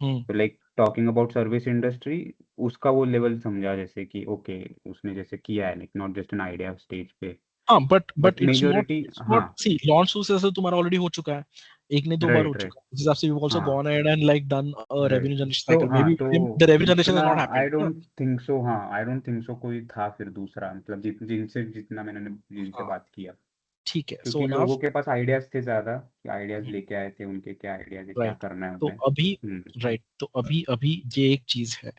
हम्म. तो like talking about service industry, उसका वो लेवल समझा जैसे कि ओके, उसने जैसे किया है, like not just an idea stage पे, हाँ, but but it's not majority. It's हाँ। नॉट सी लॉन्च टू से तुम्हारा ऑलरेडी हो चुका है, एक नहीं दो बार हो राइट राइट। चुका है. इस हिसाब से यू आल्सो हाँ। Gone ahead and like done right. Revenue generation तो साइकिल. मे हाँ, बी तो द रेवेन्यू जनरेशन इतना is not I happened. Don't think so, हाँ आई डोंट थिंक सो कोई था फिर दूसरा, मतलब जिनसे जितना मैंने जिनसे हाँ, बात किया, ठीक है. सो क्योंकि नाउ, लोगों के पास आइडियाज थे ज्यादा, कि आइडियाज लेके आए थे, उनके क्या आइडियाज है, क्या राइट. करना है तो उन्हें। अभी, राइट, तो अभी अभी ये एक चीज है.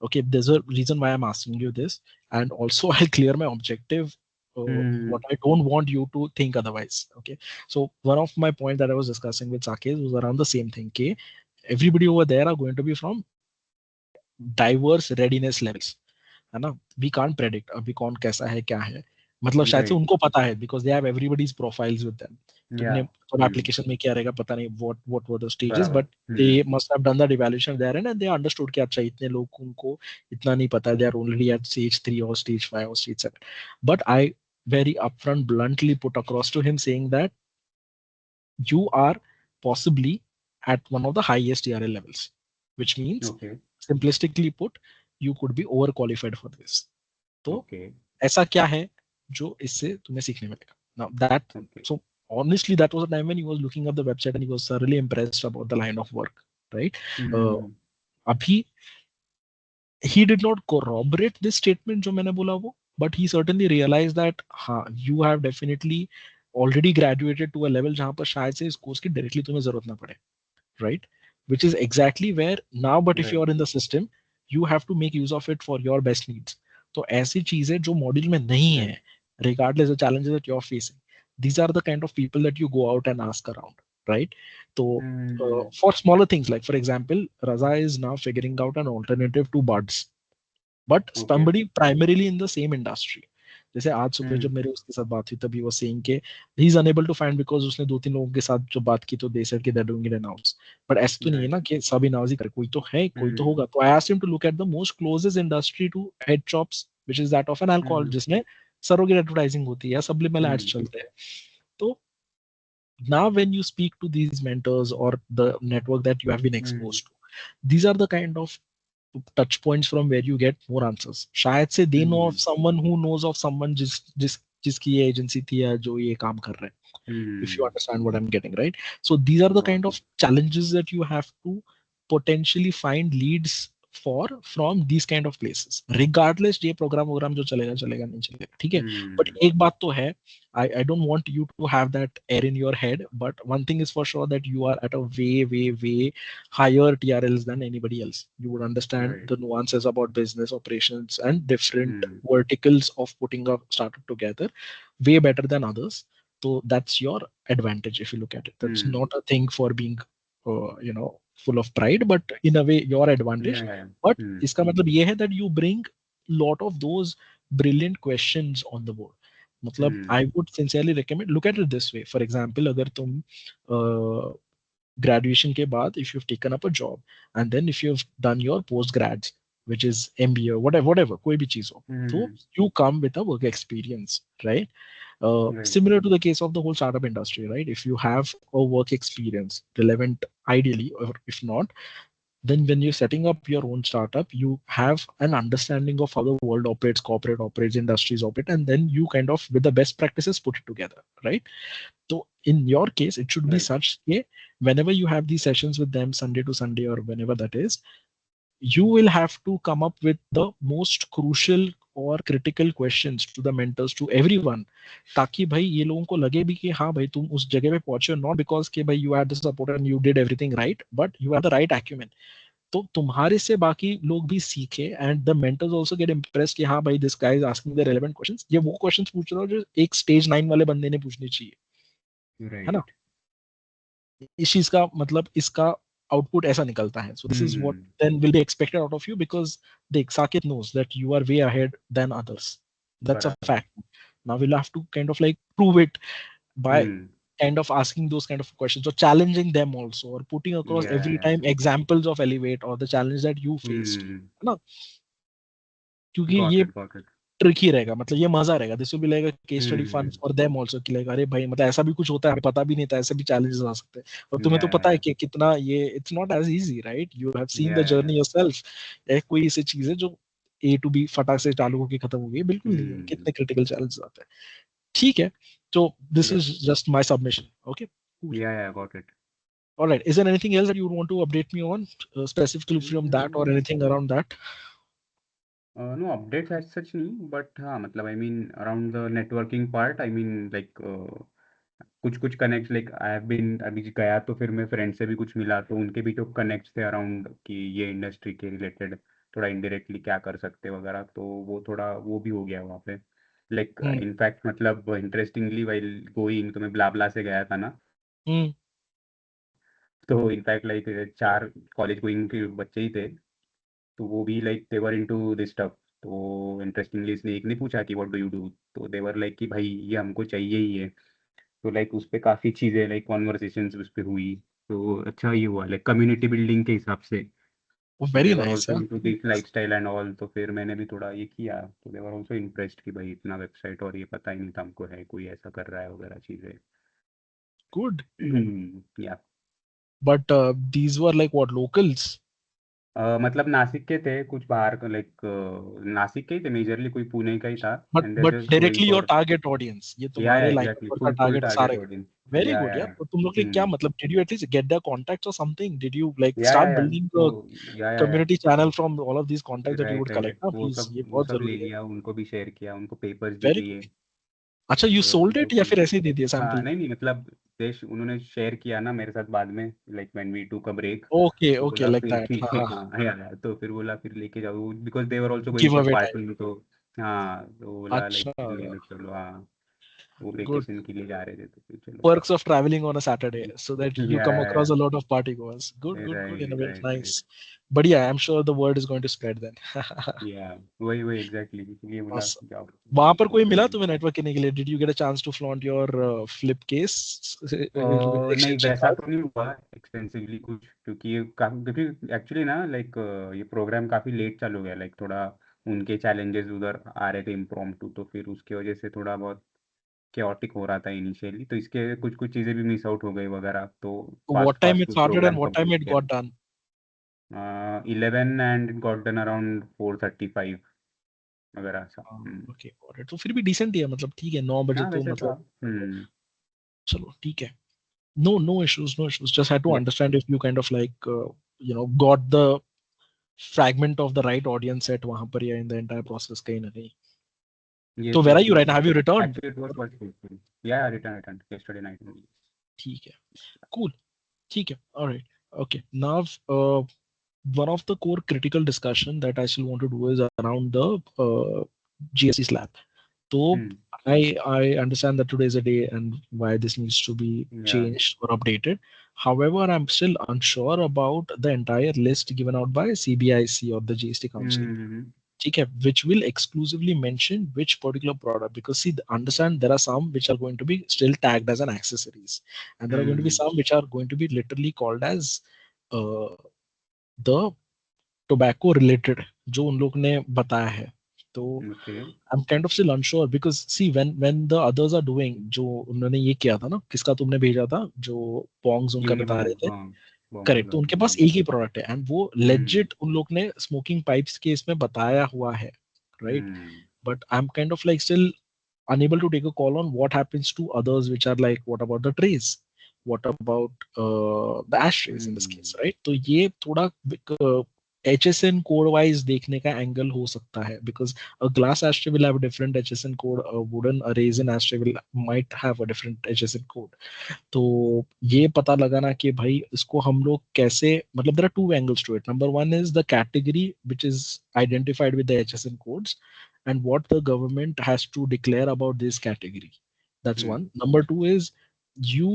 Okay, there's a reason why I'm asking you this, and also I'll clear my objective. Hmm. What I don't want you to think otherwise. Okay, so one of my point that I was discussing with Sakesh was around the same thing. Okay, everybody over there are going to be from diverse readiness levels, है ना? We can't predict अभी कौन कैसा है क्या है. मतलब शायद से राइट। उनको पता है because they have everybody's profiles with them. या। तुमने और एप्लीकेशन में क्या रहेगा पता नहीं, what were the stages, बराबर। but they must have done that evaluation there, and they understood कि अच्छा इतने लोगों को इतना नहीं पता है, they are already at stage 3 or stage 5 or stage 7. But I very upfront bluntly put across to him saying that you are possibly at one of the highest TRL levels, which means okay. simplistically put, you could be overqualified for this. तो okay. ऐसा क्या है जो इससे तुम्हें सीखने मिलेगा? Now that, okay. so honestly that was a time when he was looking at the website and he was thoroughly impressed about the line of work, right? uh, अभी he did not corroborate this statement जो मैंने बोला वो, but he certainly realized that हाँ, you have definitely already graduated to a level जहाँ पर शायद से इस कोर्स की डायरेक्टली तुम्हें जरूरत ना पड़े, right? Which is exactly where now, but if you right. are in the system, you have to make use of it for your best needs. तो ऐसी चीजें जो मॉड्यूल में नहीं है, right. regardless of challenges that you're facing, these are the kind of people that you go out and ask around, right? So for smaller things, like for example, Raza is now figuring out an alternative to buds, but okay. somebody primarily in the same industry. जैसे आज सुबह जब मेरे उसके साथ बात हुई तभी वो सेइंग के he is unable to find, because उसने दो तीन लोगों के साथ जो बात की तो दे सेड कि they are doing it in house. But ऐसा तो नहीं है राइट। ना कि सब इन हाउस ही करे, कोई तो है, कोई तो होगा. तो I asked him to look at the most closest industry to head shops, which is that of an alcohol, जिसमें सरोगेट एडवर्टाइजिंग होती है या सब्लिमिनल एड्स चलते हैं. तो now when you speak to these mentors or the network that you have been exposed to, these are the kind of touch points from where you get more answers. शायद से they know of someone who knows of someone जिसकी ये agency थी या जो ये काम कर रहे हैं. If you understand what I'm getting, right? So these are the kind of challenges that you have to potentially find leads from these kind of places, regardless ये प्रोग्राम जो चलेगा नहीं चलेगा, ठीक है. But Hmm. एक बात तो है, I don't want you to have that air in your head, but one thing is for sure that you are at a way higher TRLs than anybody else. You would understand Right. the nuances about business operations and different Hmm. verticals of putting a startup together way better than others. So that's your advantage if you look at it. That's Hmm. not a thing for being full of pride, but in a way your Yeah, advantage. yeah, yeah. But Hmm. इसका मतलब ये है that you bring lot of those brilliant questions on the board. मतलब Hmm. I would sincerely recommend, look at it this way. For example, अगर तुम graduation के बाद, if you've taken up a job and then if you've done your post grads, which is MBA or whatever कोई भी चीज हो, तो Hmm. you come with a work experience, right? Right. Similar to the case of the whole startup industry, right? If you have a work experience relevant, ideally, or if not, then when you're setting up your own startup, you have an understanding of how the world operates, corporate operates, industries operate, and then you kind of, with the best practices, put it together, right? So in your case, it should be Right. such that whenever you have these sessions with them, Sunday to Sunday or whenever that is, you will have to come up with the most crucial or critical questions to the mentors, to everyone, ताकि भाई ये लोगों को लगे भी कि हाँ भाई तुम उस जगह पे पहुंचे हो, not because कि भाई you had the support and you did everything right, but you had the right acumen. तो तुम्हारे से बाकी लोग भी सीखे, and the mentors also get impress कि हाँ भाई this guy is asking the relevant questions, ये वो क्वेश्चंस पूछ रहा हो जो एक स्टेज 9 वाले बंदे ने पूछनी चाहिए, है ना. Right. इस चीज का मतलब इसका आउटपुट ऐसा निकलता है. So this is what Hmm. Then will be expected out of you, because देख Saket knows that you are way ahead than others. That's a बराबर. Fact. Now will have to kind of like prove it by Hmm. kind of asking those kind of questions or challenging them also, or putting across Yeah, every yeah. time examples of Elevate or the challenge that you faced, Hmm. है ना. क्योंकि Got ये it. Got it. Tricky रहेगा, मतलब ये मजा रहेगा. This will be like a case study fun Hmm. For them also कि लाइक अरे भाई मतलब ऐसा भी कुछ होता है, हमें पता भी नहीं था, ऐसे भी चैलेंजेस आ सकते हैं, और तुम्हें तो Yeah, पता है yeah, कि कितना ये it's not as easy, right? You have seen the yeah, yeah, yeah. Journey yourself. एक कोई ऐसी चीज है जो ए टू बी फटाक से चालू होकर खत्म हो गई, बिल्कुल नहीं है. Hmm. कितने क्रिटिकल चैलेंजेस आते हैं. ठीक है. तो this Right. Is just my submission. Okay. Yeah, yeah, got it. All right. Is there anything else that you would want to update me on, specifically from that or Hmm. anything around that? No updates as such नहीं, but हाँ मतलब I mean around the networking part, I mean like कुछ कुछ connect like I have been अभी गया तो फिर मैं फ्रेंड से भी कुछ मिला तो उनके भी जो कनेक्ट थे अराउंड कि ये इंडस्ट्री के रिलेटेड थोड़ा इनडायरेक्टली क्या कर सकते वगैरह, तो वो थोड़ा वो भी हो गया वहाँ पे. Like Hmm. इनफैक्ट मतलब इंटरेस्टिंगली वाइल गोइंग तो मैं ब्लाब्ला से गया था ना, Hmm. तो इनफैक्ट लाइक 4 कॉलेज गोइंग के बच्चे ही थे, तो वो भी like they were into this stuff. तो इंटरेस्टिंगली इसने एक ने पूछा कि व्हाट डू यू डू, तो दे वर लाइक कि भाई ये हमको चाहिए ही है. तो लाइक उस पे काफ़ी चीज़ें लाइक कॉन्वर्सेशंस उस पे हुई, तो अच्छा ये हुआ लाइक कम्युनिटी बिल्डिंग के हिसाब से. Oh, तो very देवर nice. Also Yeah. Into this lifestyle and all, तो फिर मैंने भी थोड़ा ये किया, तो देवर ऑल्सो इम्प्रेस्ड कि भाई इतना वेबसाइट और ये पता ही नहीं था हमको है कोई ऐसा कर रहा है वगैरह चीज़ें. Good. या But these were like what, locals? मतलब नासिक के थे कुछ बाहर का लाइक नासिक के ही थे मेजरली, कोई पुणे का ही था. But and there but just going directly your for target audience, ये या तुम्हारे लाइन एग्जैक्टली पर का फुल टारगेट टारगेट सारे. ऑडियंस. वेरी या गुड या यार. तो तुम लोग ने क्या मतलब, did you at least get their contacts or something? Did you like start या building तो a या community channel from all of these contacts that you right would right collect? ना प्लीज, ये वो बहुत सब ले जरूरी है. लिया, उनको भी शेयर किया, उनको पेपर्स भी वेरी दिए. गुड. अच्छा, you तो sold उनको it या भी फिर ऐसे ही दे दिया हाँ सैंपल? नहीं नहीं मतलब देश उन्होंने शेयर किया ना मेरे साथ बाद में लाइक व्हेन वी टू का ब्रेक. ओके तो ओके, बोला लाइक फिर दैट. ठीक हाँ है हाँ. हाँ यार, तो फिर बोला फिर लेके जाओ because they were also going give for away time. Party, तो हाँ तो बोला लाइक अच्छा. ले लो चलो हाँ, वो गुड. वेकेशन के लिए जा रहे थे तो फिर चलो. Perks of traveling on a Saturday, so that you come across या a lot of party goers. Good, good, good. In a right way, right right. nice. But yeah, I'm sure the word is going to spread then. या वही वही exactly इसलिए बोला Awesome. जाओ. वहां पर कोई मिला तो तुम्हें नेटवर्क करने के लिए? Did you get a chance to flaunt your flip case नहीं extension वैसा card? तो नहीं हुआ एक्सपेंसिवली कुछ, क्योंकि ये काफी क्योंकि एक्चुअली ना लाइक ये प्रोग्राम काफी लेट चालू गया लाइक थोड़ा उनके चैलेंजेस उधर आ रहे थे इम्प्रॉम्प्टू, तो फिर उसकी वजह से थोड़ा बहुत केओटिक हो रहा था इनिशियली, तो इसके कुछ कुछ चीज़ें भी मिस आउट हो गई वगैरह, तो fast What time fast it started and program what time complete it किया. got done? 11 and it got done around 4:35 वगैरह ऐसा. Okay, got it. तो फिर भी decent ही है, मतलब ठीक है, 9 बजे हाँ तो वैसे था. मतलब चलो ठीक है. No issues, no issues. Just had to या understand if you kind of like got the fragment of the right audience set वहां पर या in the entire process कहीं ना कहीं. Yes, तो where yes, are you right now? maybe. Have you returned? Actually, it was quite fruitful. Yeah, returned yesterday night only. ठीक है, cool. ठीक है, all right. Okay, now one of the core critical discussion that I still want to do is around the GST slab. So Hmm. I understand that today is a day and why this needs to be Yeah. changed or updated. However, I'm still unsure about the entire list given out by CBIC or the GST Council. Mm-hmm. Okay, which will exclusively mention which particular product, because see, understand there are some which are going to be still tagged as an accessories, and there are going to be Mm-hmm. some which are going to be literally called as uh, the tobacco related जो उन लोग ने बताया है. तो Okay. I'm kind of still unsure because see when the others are doing, जो उन्होंने ये किया था ना, किसका तुमने भेजा था जो पोंग्स उनका बता रहे Unibomb. थे. Bomb करेक्ट, तो Universe. उनके पास एक ही प्रोडक्ट है एंड वो Hmm. लेजिट उन लोग ने स्मोकिंग पाइप्स के इसमें बताया हुआ है, right. Hmm. But I am kind of like still unable to take a call on what happens to others which are like what about the trays, what about the ashtrays in this case, Hmm. right. तो ये थोड़ा HSN code wise देखने का angle हो सकता है because a glass ashtray will have a different HSN code, a wooden a resin ashtray will might have a different HSN code. तो ये पता लगाना कि भाई इसको हम लोग कैसे, मतलब there are two angles to it. Number one is the category which is identified with the HSN codes and what the government has to declare about this category. That's Hmm. one. Number two is you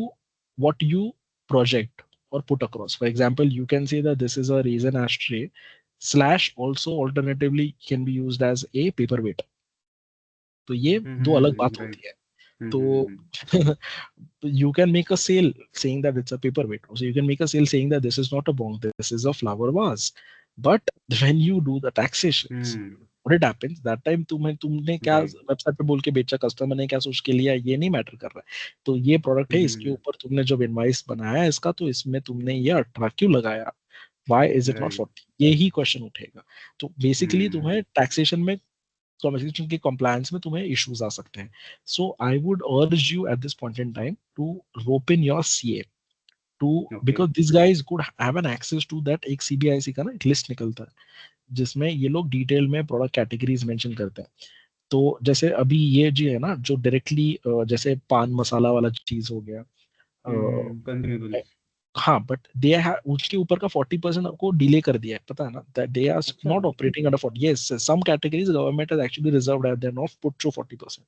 what you project or put across. For example, you can say that this is a resin ashtray slash also alternatively can be used as a paperweight. तो ये दो अलग Mm-hmm. बात Right. होती है. तो Mm-hmm. you can make a sale saying that it's a paperweight. So you can make a sale saying that this is not a bong, this is a flower vase. But when you do the taxations, Hmm. what it happens that time तुमने क्या Right. Website पे बोल के बेचा, customer ने क्या सोच के लिया, ये नहीं मैटर कर रहा है. तो ये प्रोडक्ट है, इसके Mm-hmm. ऊपर तुमने जब इनवाइस बनाया इसका, तो इसमें तुमने ये 18 क्यों लगाया, why is it not Right. 40, ये ही क्वेश्चन उठेगा. तो बेसिकली Hmm. तुम्हें टैक्सेशन में, कॉम्पिटिशन की कंप्लायंस में तुम्हें इश्यूज आ सकते हैं. So I would urge you at this point in time to rope in your CA too, Okay. Because this guys could have an access to that. एक CBIC का ना एक लिस्ट निकलता है जिसमें ये लोग डिटेल में प्रोडक्ट कैटेगरीज मेंशन करते हैं. तो जैसे अभी ये जी है ना जो डायरेक्टली जैसे पान मसाला वाला चीज हो गया. Mm-hmm. Consumables. हाँ, बट दे उसके ऊपर का 40% को डिले कर दिया है, पता है ना, दैट दे आर अच्छा. Not operating under 40. Yes, some categories government has actually reserved at, they are not put to 40%.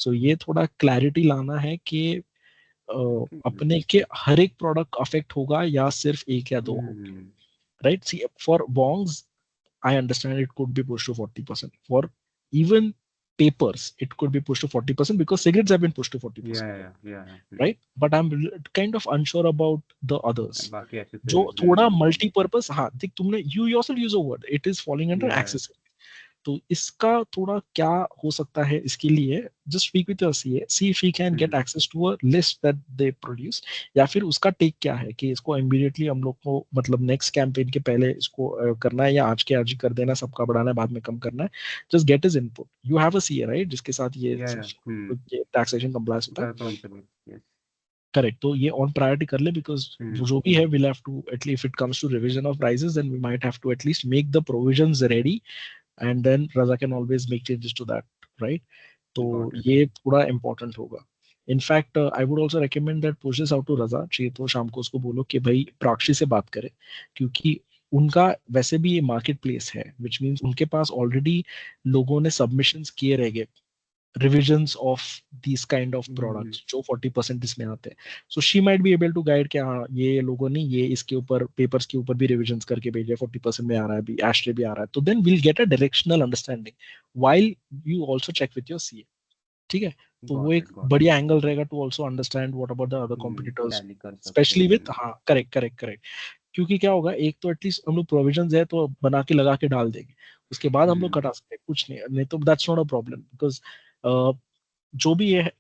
So ये थोड़ा क्लैरिटी लाना है कि Okay. अपने के हर एक प्रोडक्ट अफेक्ट होगा या सिर्फ एक या दो होंगे, Hmm. Right. See for bongs I understand it could be pushed to 40%. For even papers, it could be pushed to 40% because cigarettes have been pushed to 40%. Yeah. Yeah. Yeah. Right, but I am kind of unsure about the others बाकी जो accessories. थोड़ा multipurpose. हाँ देख, तुमने you yourself use a word, it is following under Yeah. Accessory. तो इसका थोड़ा क्या हो सकता है इसके लिए, just speak with your CA, see if he can get Hmm. Access to a list that they produce, या फिर उसका टेक क्या है कि इसको इमीडिएटली हम लोग को मतलब नेक्स्ट कैंपेन के पहले इसको करना है या आज के आज ही कर देना, सबका बढ़ाना है बाद में कम करना है. Just get his input. You have a CA right जिसके साथ ये Yeah. Hmm. टैक्सेशन कंप्लायंस होता है. Responsible. Yes. करेक्ट, तो ये ऑन प्रायोरिटी कर ले बिकॉज Hmm. वो जो भी है will have to at least, if it comes to revision of prices then we might have to at least make the provisions ready and then Raza can always make changes to that, right. तो Got it. ये थोड़ा important होगा. In fact I would also recommend that push this out to Raza, चाहिए तो शाम को उसको बोलो कि भाई प्राक्षी से बात करे, क्योंकि उनका वैसे भी ये मार्केट प्लेस है विच मीन्स उनके पास ऑलरेडी लोगों ने सबमिशंस किए रहेंगे revisions of these kind of Hmm. products जो 40% इसमें आते हैं. So she might be able to guide कि हाँ ये लोगों ने ये इसके ऊपर पेपर्स के ऊपर भी revisions करके भेजे, 40% में आ रहा है, भी एस्ट्रे भी आ रहा है, तो then we'll get a directional understanding while you also check with your CA. ठीक है, तो वो Got एक it. Got it. बढ़िया एंगल रहेगा to also understand what about the other Hmm. Competitors, Tally कर सकते स्पेशली हैं विथ. हम. हाँ करेक्ट करेक्ट करेक्ट. क्योंकि क्या होगा, एक तो एटलीस्ट हम लोग प्रोविजंस है तो बना के लगा के डाल देंगे, उसके बाद हम लोग Hmm. कटा सकते हैं, कुछ नहीं नहीं तो that's not a problem because जो भी है,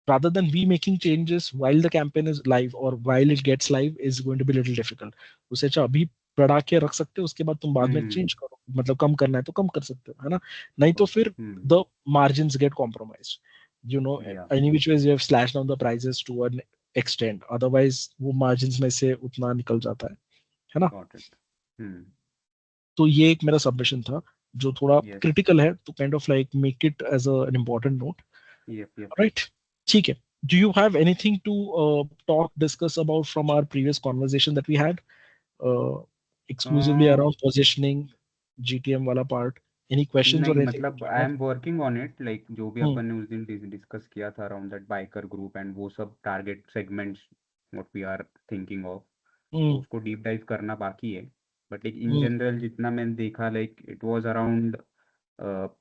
rather than we making changes while the campaign is live or while it gets live is going to be little difficult. उसे अच्छा अभी बढ़ा के रख सकते हो, उसके बाद तुम बाद में Hmm. चेंज करो, मतलब कम करना है तो कम कर सकते हो, है ना. नहीं तो Got it. फिर Hmm. the margins get compromised, you know. Yeah. any which ways you have slashed down the prices to an extent, otherwise वो margins में से उतना निकल जाता है ना. Got it. Hmm. तो ये एक मेरा सबमिशन था जो थोड़ा Yes. क्रिटिकल है, तो kind of like make it as an important note, Yep. Yep. Right? ठीक है. Do you have anything to talk, discuss about from our previous conversation that we had, uh, exclusively Uh, around positioning, GTM वाला part? Any questions or नहीं anything मतलब that you I have? Am working on it, like जो भी Hmm. अपन ने उस दिन discuss किया था around that biker group and वो सब target segments what we are thinking of, तो Hmm. उसको डीप डाइव करना बाकी है. बट एक इन Hmm. जनरल जितना मैंने देखा, like it was around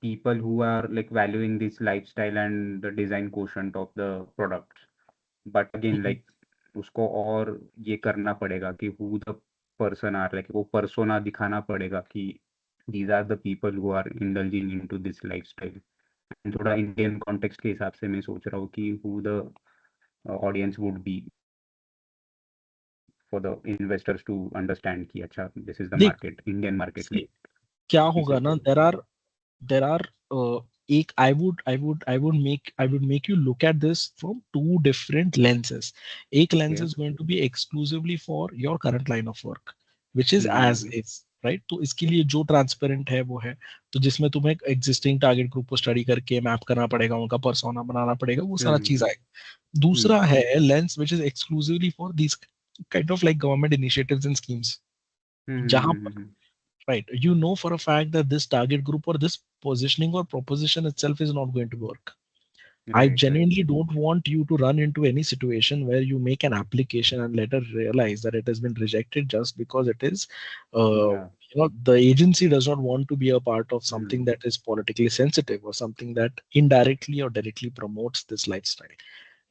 people who are like valuing this lifestyle and the design quotient of the products. But again, Hmm. like उसको और ये करना पड़ेगा कि who the person are, like वो persona दिखाना पड़ेगा कि these are the people who are indulging into this lifestyle. And थोड़ा इंडियन कॉन्टेक्स्ट के हिसाब से मैं सोच रहा हूँ कि who the audience would be for the investors to understand कि अच्छा this is the देख, market, Indian market, see, like क्या इस होगा ना, लेवल. there are एक I would make you look at this from two different lenses. एक lens Okay. is going to be exclusively for your current line of work, which is as hmm. is, right? तो इसके लिए जो transparent है वो है, तो जिसमें तुम्हें एग्जिस्टिंग टारगेट ग्रुप को स्टडी करके मैप करना पड़ेगा, उनका पर्सोना बनाना पड़ेगा, वो सारा चीज हम्म. आएगा. हम्म. दूसरा है lens which is exclusively for these kind of like government initiatives and schemes, जहां, हम्म. right, you know for a fact that this target group or this positioning or proposition itself is not going to work. I Right, right. genuinely don't want you to run into any situation where you make an application and later realize that it has been rejected just because it is, Yeah. the agency does not want to be a part of something Hmm. that is politically sensitive or something that indirectly or directly promotes this lifestyle,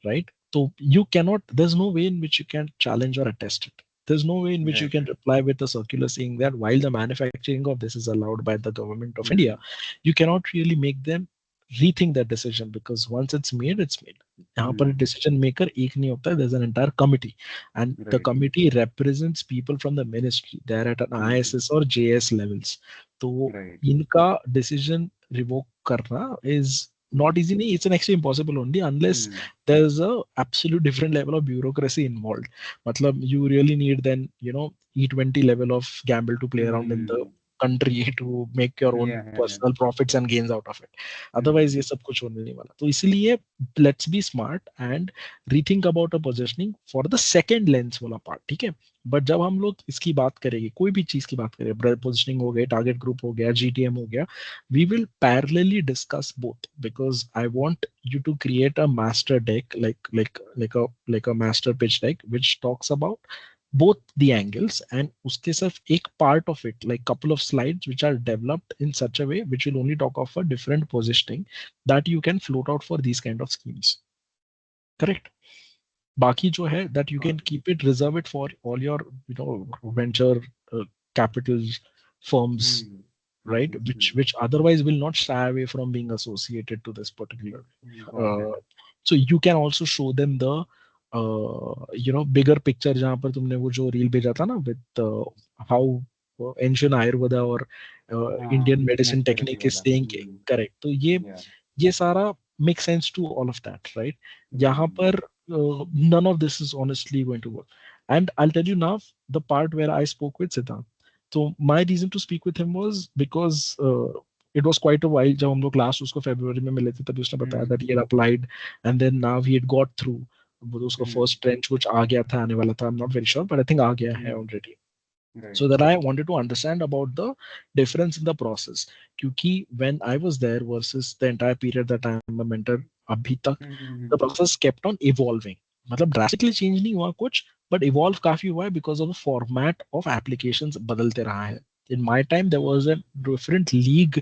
right? So you cannot, there's no way in which you can challenge or attest it. There's no way in which you Right. can reply with a circular saying that while the manufacturing of this is allowed by the government of India, Hmm. you cannot really make them rethink that decision, because once it's made, it's made. यहाँ पर Hmm. decision maker एक नहीं होता है, there's an entire committee, and the Right. committee represents people from the ministry. They're at an Hmm. ISS or JS levels. तो Right. इनका decision revoke करना is not easy, नहीं, it's an actually impossible only unless Hmm. there's a absolute different level of bureaucracy involved. मतलब you really need then, E20 level of gamble to play around in the Hmm. country to make your own Yeah, yeah, yeah. personal profits and gains out of it. Hmm. Otherwise ये सब कुछ होने नहीं वाला. तो इसीलिए let's be smart and rethink about a positioning for the second lens वाला part, ठीक है? बट जब हम लोग इसकी बात करेंगे, कोई भी चीज की बात करें, पोजिशनिंग हो गया, टारगेट ग्रुप हो गया, जीटीएम हो गया, we will parallelly discuss both, because I want you to create a master deck, like a master pitch deck which talks about both the angles, and uske sirf ek part of it, like couple of slides which are developed in such a way which will only talk of a different positioning that you can float out for these kind of schemes, correct? बाकी जो है that you can Got it. keep it, reserve it for all your venture uh, capital firms, Hmm. right, Hmm. Hmm. which otherwise will not shy away from being associated to this particular, Got it. so you can also show them the bigger picture, जहाँ पर तुमने वो जो reel भेजा था ना with how ancient Ayurveda or हाँ, Indian medicine naturopathy technique is वाला. saying correct, तो Yeah. ये सारा make sense to all of that, right? यहाँ Hmm. पर none of this is honestly going to work, and I'll tell you now the part where I spoke with Siddhant. So my reason to speak with him was because it was quite a while, जब हम लोग last उसको फरवरी में मिले थे तभी उसने बताया Hmm. that he had applied and then now he had got through, वो तो उसका Hmm. फर्स्ट ट्रेंच कुछ आ गया था, आने वाला था, I'm not very sure but I think आ गया है Hmm. already. Right. So that I wanted to understand about the difference in the process, क्योंकि when I was there versus the entire period that I am a mentor अभी तक, Hmm. the process kept on evolving. मतलब drastically change नहीं हुआ कुछ, but evolve काफी हुआ है because of the format of applications बदलते रहा है. In my time there was a different league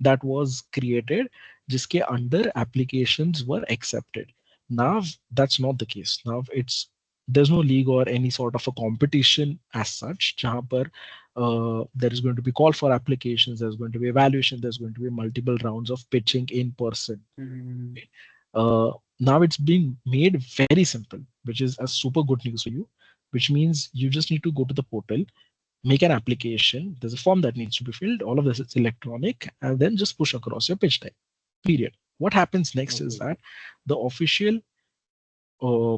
that was created जिसके under applications were accepted. Now that's not the case. Now it's, there's no league or any sort of a competition as such जहाँ पर there is going to be call for applications, there's going to be evaluation, there's going to be multiple rounds of pitching in person. Hmm. uh, Now it's being made very simple, which is a super good news for you, which means you just need to go to the portal, make an application, there's a form that needs to be filled, all of this is electronic, and then just push across your pitch deck, period. What happens next is Okay. that the official uh,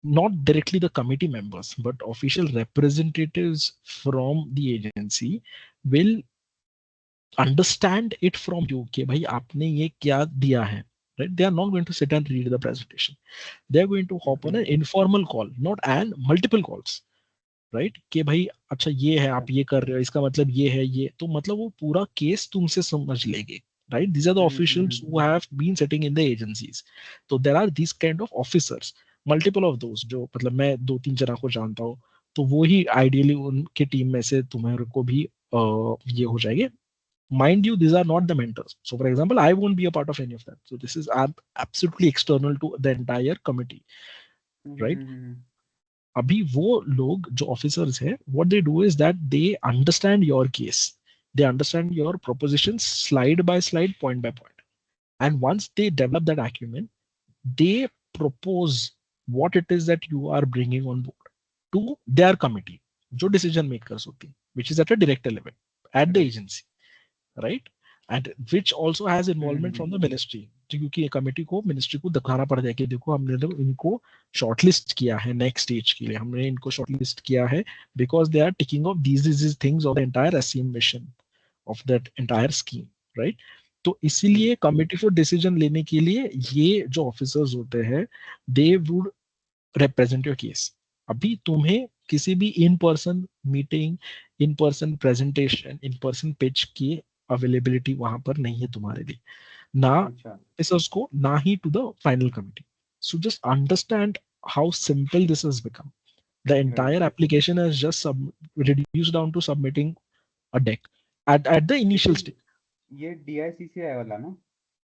not directly the committee members, but official representatives from the agency will understand it from you कि भाई आपने ये क्या दिया है, right? They are not going to sit and read the presentation. They are going to hop on an informal call, not and multiple calls, right? कि भाई अच्छा ये है, आप ये कर रहे हो, इसका मतलब ये है, ये तो मतलब वो पूरा केस तुमसे समझ लेंगे, right? These are the officials who have been sitting in the agencies. So there are these kind of officers, multiple of those, जो मतलब मैं दो तीन जना को जानता हूँ, तो वो ही आइडियली उनके टीम में से तुम्हारे को भी ये हो जाएंगे. Mind you, these are not the mentors. So for example, I won't be a part of any of that. So this is absolutely external to the entire committee, right? अभी वो लोग जो ऑफिसर्स है, what they do is that they understand your case, they understand your propositions slide by slide, point by point, and once they develop that acumen, they propose what it is that you are bringing on board to their committee, जो decision makers होती हैं, which is at a director level at the agency, right? And which also has involvement from the ministry, क्योंकि committee को ministry को दिखाना पड़ जाए कि देखो हमने तो इनको शॉर्टलिस्ट किया है नेक्स्ट स्टेज के लिए, हमने इनको शॉर्टलिस्ट किया है because they are ticking off these things of the entire SCM mission of that entire scheme, right? तो इसीलिए कमेटी फॉर डिसीजन लेने के लिए ये जो ऑफिसर्स होते हैं, they would represent your case. अभी तुम्हें किसी भी in person meeting, in person presentation, in person pitch की अवेलेबिलिटी वहां पर नहीं है तुम्हारे लिए, ना ऑफिसर्स को, ना ही to the final committee. So just understand how simple this has become. The entire application is just reduced down to submitting a deck at the initial stage. ये DICCI वाला ना?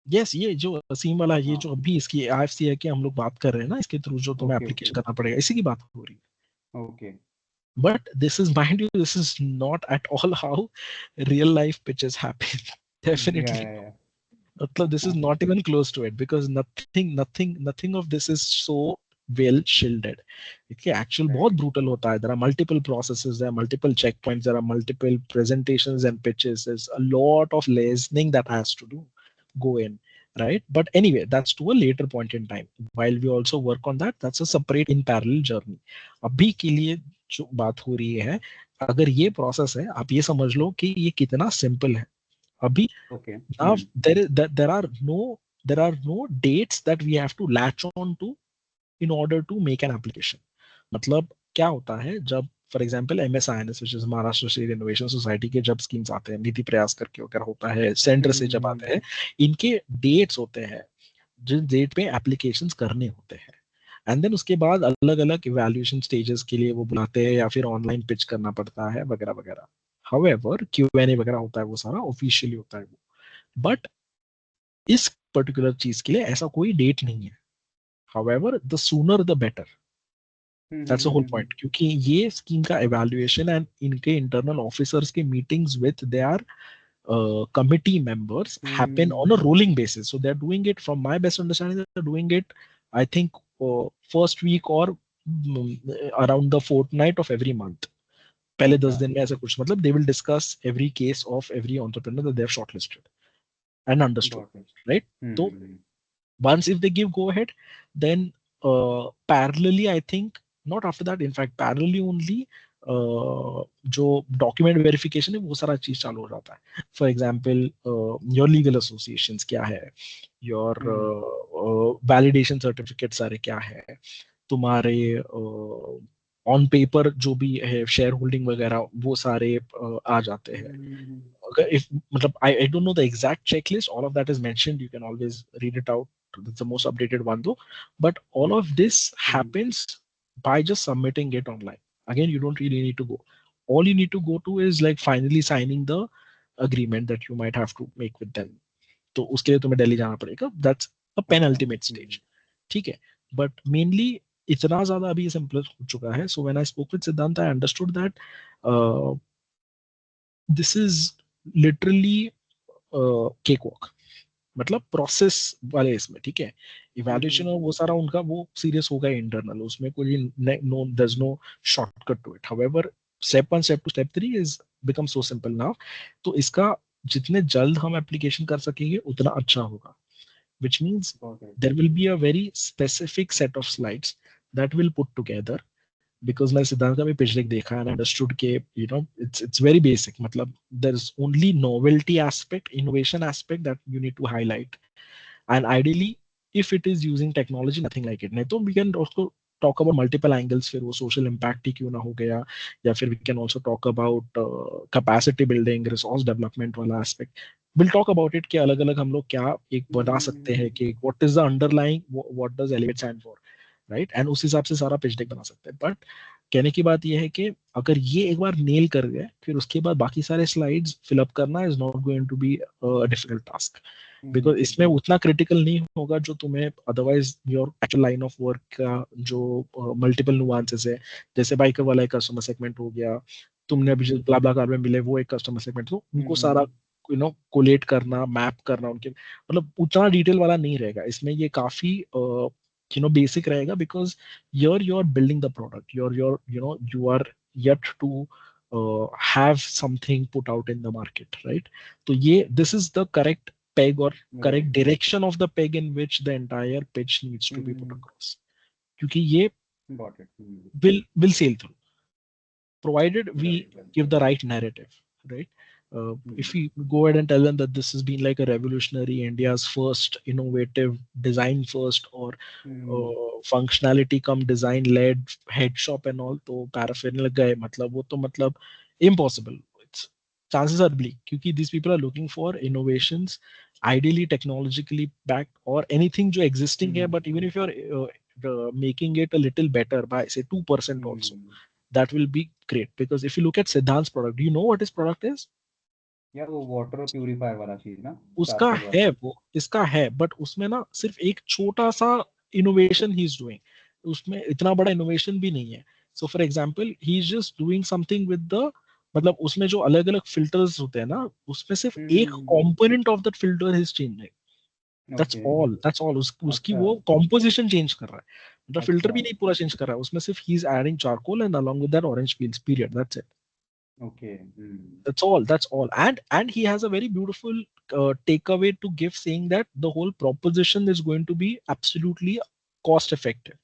Yes, ये जो असीम वाला, ये जो अभी इसकी IFC है कि हम लोग बात कर रहे हैं ना, इसके थ्रू जो तुम्हें एप्लीकेशन करना पड़ेगा, इसी की बात हो रही है. Okay. But this is, mind you, this is not at all how real life pitches happen. Definitely. Yeah. मतलब this is not even close to it, because nothing of this is so well shielded. Okay, actual बहुत brutal होता है. There are multiple processes, there are multiple checkpoints, there are multiple presentations and pitches. There's a lot of listening that has to go in, right? But anyway, that's to a later point in time. While we also work on that, that's a separate in parallel journey. अभी के लिए जो बात हो रही है, अगर ये प्रोसेस है, आप ये समझ लो कि ये कितना सिंपल है. अभी now there are no dates that we have to latch on to in order to make an application. मतलब क्या होता है, जब for example MSINS, which is Maharashtra state innovation society के जब स्कीम्स आते हैं, नीति प्रयास करके अगर होता है, सेंटर से जब आते हैं, इनके डेट्स होते हैं जिन डेट पे एप्लीकेशंस करने होते हैं. एंड देन उसके बाद अलग अलग इवैल्यूएशन स्टेजेस के लिए वो बुलाते हैं, या फिर ऑनलाइन पिच करना पड़ता है वगैरह वगैरह. हाउएवर Q&A वगैरह होता है, वो सारा ऑफिशियली होता है वो. बट इस पर्टिकुलर चीज के लिए ऐसा कोई डेट नहीं है. However the sooner the better. That's the whole point. क्योंकि ये स्कीम का इवैल्यूएशन एंड इनके इंटरनल ऑफिसर्स के meetings with their committee members happen on a rolling basis. So they're doing it, from my best understanding, they're doing it, I think, first week or around the fortnight of every month. पहले 10 दिन में ऐसा कुछ, मतलब they will discuss every case of every entrepreneur that they have shortlisted and understood, right? So once if they give go ahead, then parallelly, I think, not after that, in fact parallelly only, जो document verification है वो सारा चीज चालू हो जाता है. For example your legal association क्या है, योर वैलिडेशन सर्टिफिकेट सारे क्या है, तुम्हारे ऑन पेपर जो भी है शेयर होल्डिंग वगैरह, वो सारे आ जाते हैं. अगर इफ मतलब I don't know the exact checklist, all of that is mentioned, you can always read it out. That's the most updated one though. But all of this happens by just submitting it online. Again, you don't really need to go. All you need to go to is like finally signing the agreement that you might have to make with them. तो उसके लिए तुम्हें दिल्ली जाना पड़ेगा. That's a penultimate stage. ठीक है. But mainly इतना ज्यादा अभी सिंपल हो चुका है. So when I spoke with Siddhant, I understood that this is literally cakewalk. मतलब प्रोसेस वाले इसमें, ठीक है. इवैल्यूएशन और वो सारा उनका वो सीरियस होगा इंटरनल, उसमें कोई no, there is no shortcut to it. However step 1 step 2 step 3 is become so simple now. तो इसका जितने जल्द हम एप्लीकेशन कर सकेंगे उतना अच्छा होगा, which means there will be a very specific set of slides that will put together, because मैंने सिद्धांत का भी pitch deck देखा and understood के it's very basic, मतलब there's only novelty aspect, innovation aspect that you need to highlight, and ideally if it is using technology, nothing like it. नहीं तो we can also talk about multiple angles, फिर वो social impact ही क्यों ना हो गया, या फिर we can also talk about capacity building, resource development वाला aspect. We'll talk about it कि अलग अलग हम लोग क्या एक बना सकते हैं कि what is the underlying, what does Elevate stand for, right, and उस हिसाब से सारा पिच डेक बना सकते हैं. बट कहने की बात यह है कि अगर ये एक बार नेल कर गए, फिर उसके बाद बाकी सारे स्लाइड्स फिलअप करना is not going to be difficult task, because इसमें उतना क्रिटिकल नहीं होगा जो तुम्हें otherwise your actual line of work का जो मल्टीपल नुआंसेस है, जैसे बाइकर वाला एक कस्टमर सेगमेंट हो गया, तुमने अभी जो ब्लाब्लाकार में मिले वो एक कस्टमर सेगमेंट, तो उनको सारा कोलेट करना, मैप करना, उनके मतलब उतना डिटेल वाला नहीं रहेगा इसमें. ये काफी basic रहेगा, because you're building the product, you are yet to have something put out in the market, right? So this is the correct peg or correct direction of the peg in which the entire pitch needs to be put across, क्योंकि ये will sail through, provided we give the right narrative, right? If we go ahead and tell them that this has been like a revolutionary, India's first innovative design first, or functionality come design led head shop and all, तो paraphernalia गए, मतलब वो तो मतलब impossible. It's chances are bleak, क्योंकि these people are looking for innovations, ideally technologically backed or anything जो existing है, but even if you're making it a little better by say 2% also, that will be great. Because if you look at Siddhant's product, do you know what his product is? यार वो water purifier वाला चीज ना, उसका है, वो इसका है, बट उसमें ना सिर्फ एक छोटा सा इनोवेशन ही इज डूइंग, उसमें इतना बड़ा इनोवेशन भी नहीं है. So for example he is just doing something with the, मतलब उसमें जो अलग अलग फिल्टर्स होते हैं ना, उसमें सिर्फ एक component of that filter is changing. That's all उसकी वो कॉम्पोजिशन चेंज कर रहा है, मतलब फिल्टर भी नहीं पूरा चेंज कर रहा है, उसमें सिर्फ he is adding charcoal and along with that orange peels, period, that's it. Okay. That's all. And he has a very beautiful takeaway to give, saying that the whole proposition is going to be absolutely cost effective.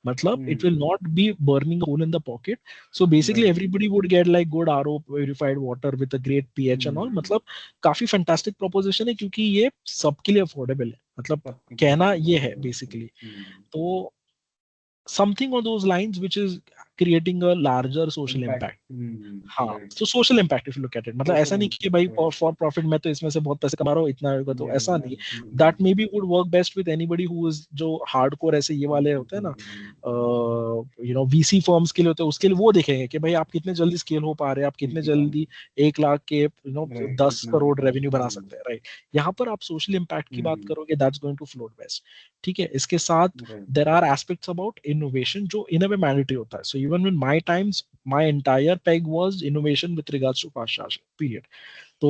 Matlab, it will not be burning a hole in the pocket. So basically everybody would get like good RO purified water with a great pH and all. मतलब काफी fantastic proposition है, क्योंकि ये सबके लिए affordable है, मतलब कहना ये है basically. तो something on those lines which is creating a larger social impact. हाँ, so social impact if you look at it, मतलब ऐसा नहीं कि भाई for profit मैं तो इसमें से बहुत पैसे कमा रहा हूँ, इतना होगा, तो ऐसा नहीं. That maybe would work best with anybody who is जो hardcore ऐसे ये वाले होते हैं ना, VC firms के लिए होते हैं, उसके लिए वो देखेंगे कि भाई आप कितने जल्दी स्केल हो पा रहे हैं, आप कितने जल्दी 1 लाख के 10 करोड़ रेवेन्यू बना सकते हैं, राइट. यहाँ पर आप सोशल इम्पैक्ट की बात करोगे, that's going to float best. ठीक है, इसके साथ there are aspects about innovation जो इन अ वे मैंडेटरी होता है. So even in my times my entire peg was innovation with regards to fast charging, period. So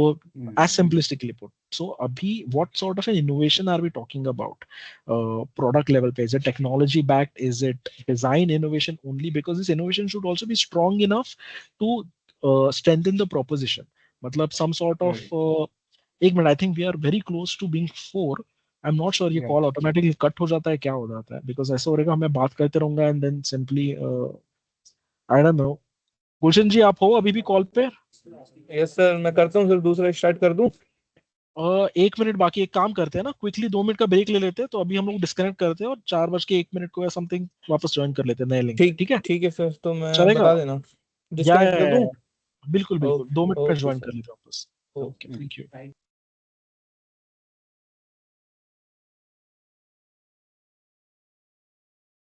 as simplistically put, so abhi what sort of an innovation are we talking about? Product level पे, is it technology backed, is it design innovation only? Because this innovation should also be strong enough to strengthen the proposition. मतलब some sort of एक minute, I think we are very close to being 4. I'm not sure ये call automatically cut हो जाता है, क्या हो जाता है, because ऐसा हो रहेगा मैं बात करते रहूंगा and then simply I don't know. गुलशन जी आप हो अभी भी कॉल पे? यस सर, मैं करता हूँ सर, दूसरा स्टार्ट कर दूं. 1 मिनट बाकी, एक काम करते हैं ना, क्विकली 2 मिनट का ब्रेक ले लेते हैं, तो अभी हम लोग डिस्कनेक्ट करते हैं और 4:01 को या समथिंग वापस ज्वाइन कर लेते हैं नए लिंक. ठीक है सर, तो मैं चलेगा, बता देना, डिस्कनेक्ट कर दूं. बिल्कुल 2 मिनट में ज्वाइन कर लेते हैं वापस. Okay, thank you.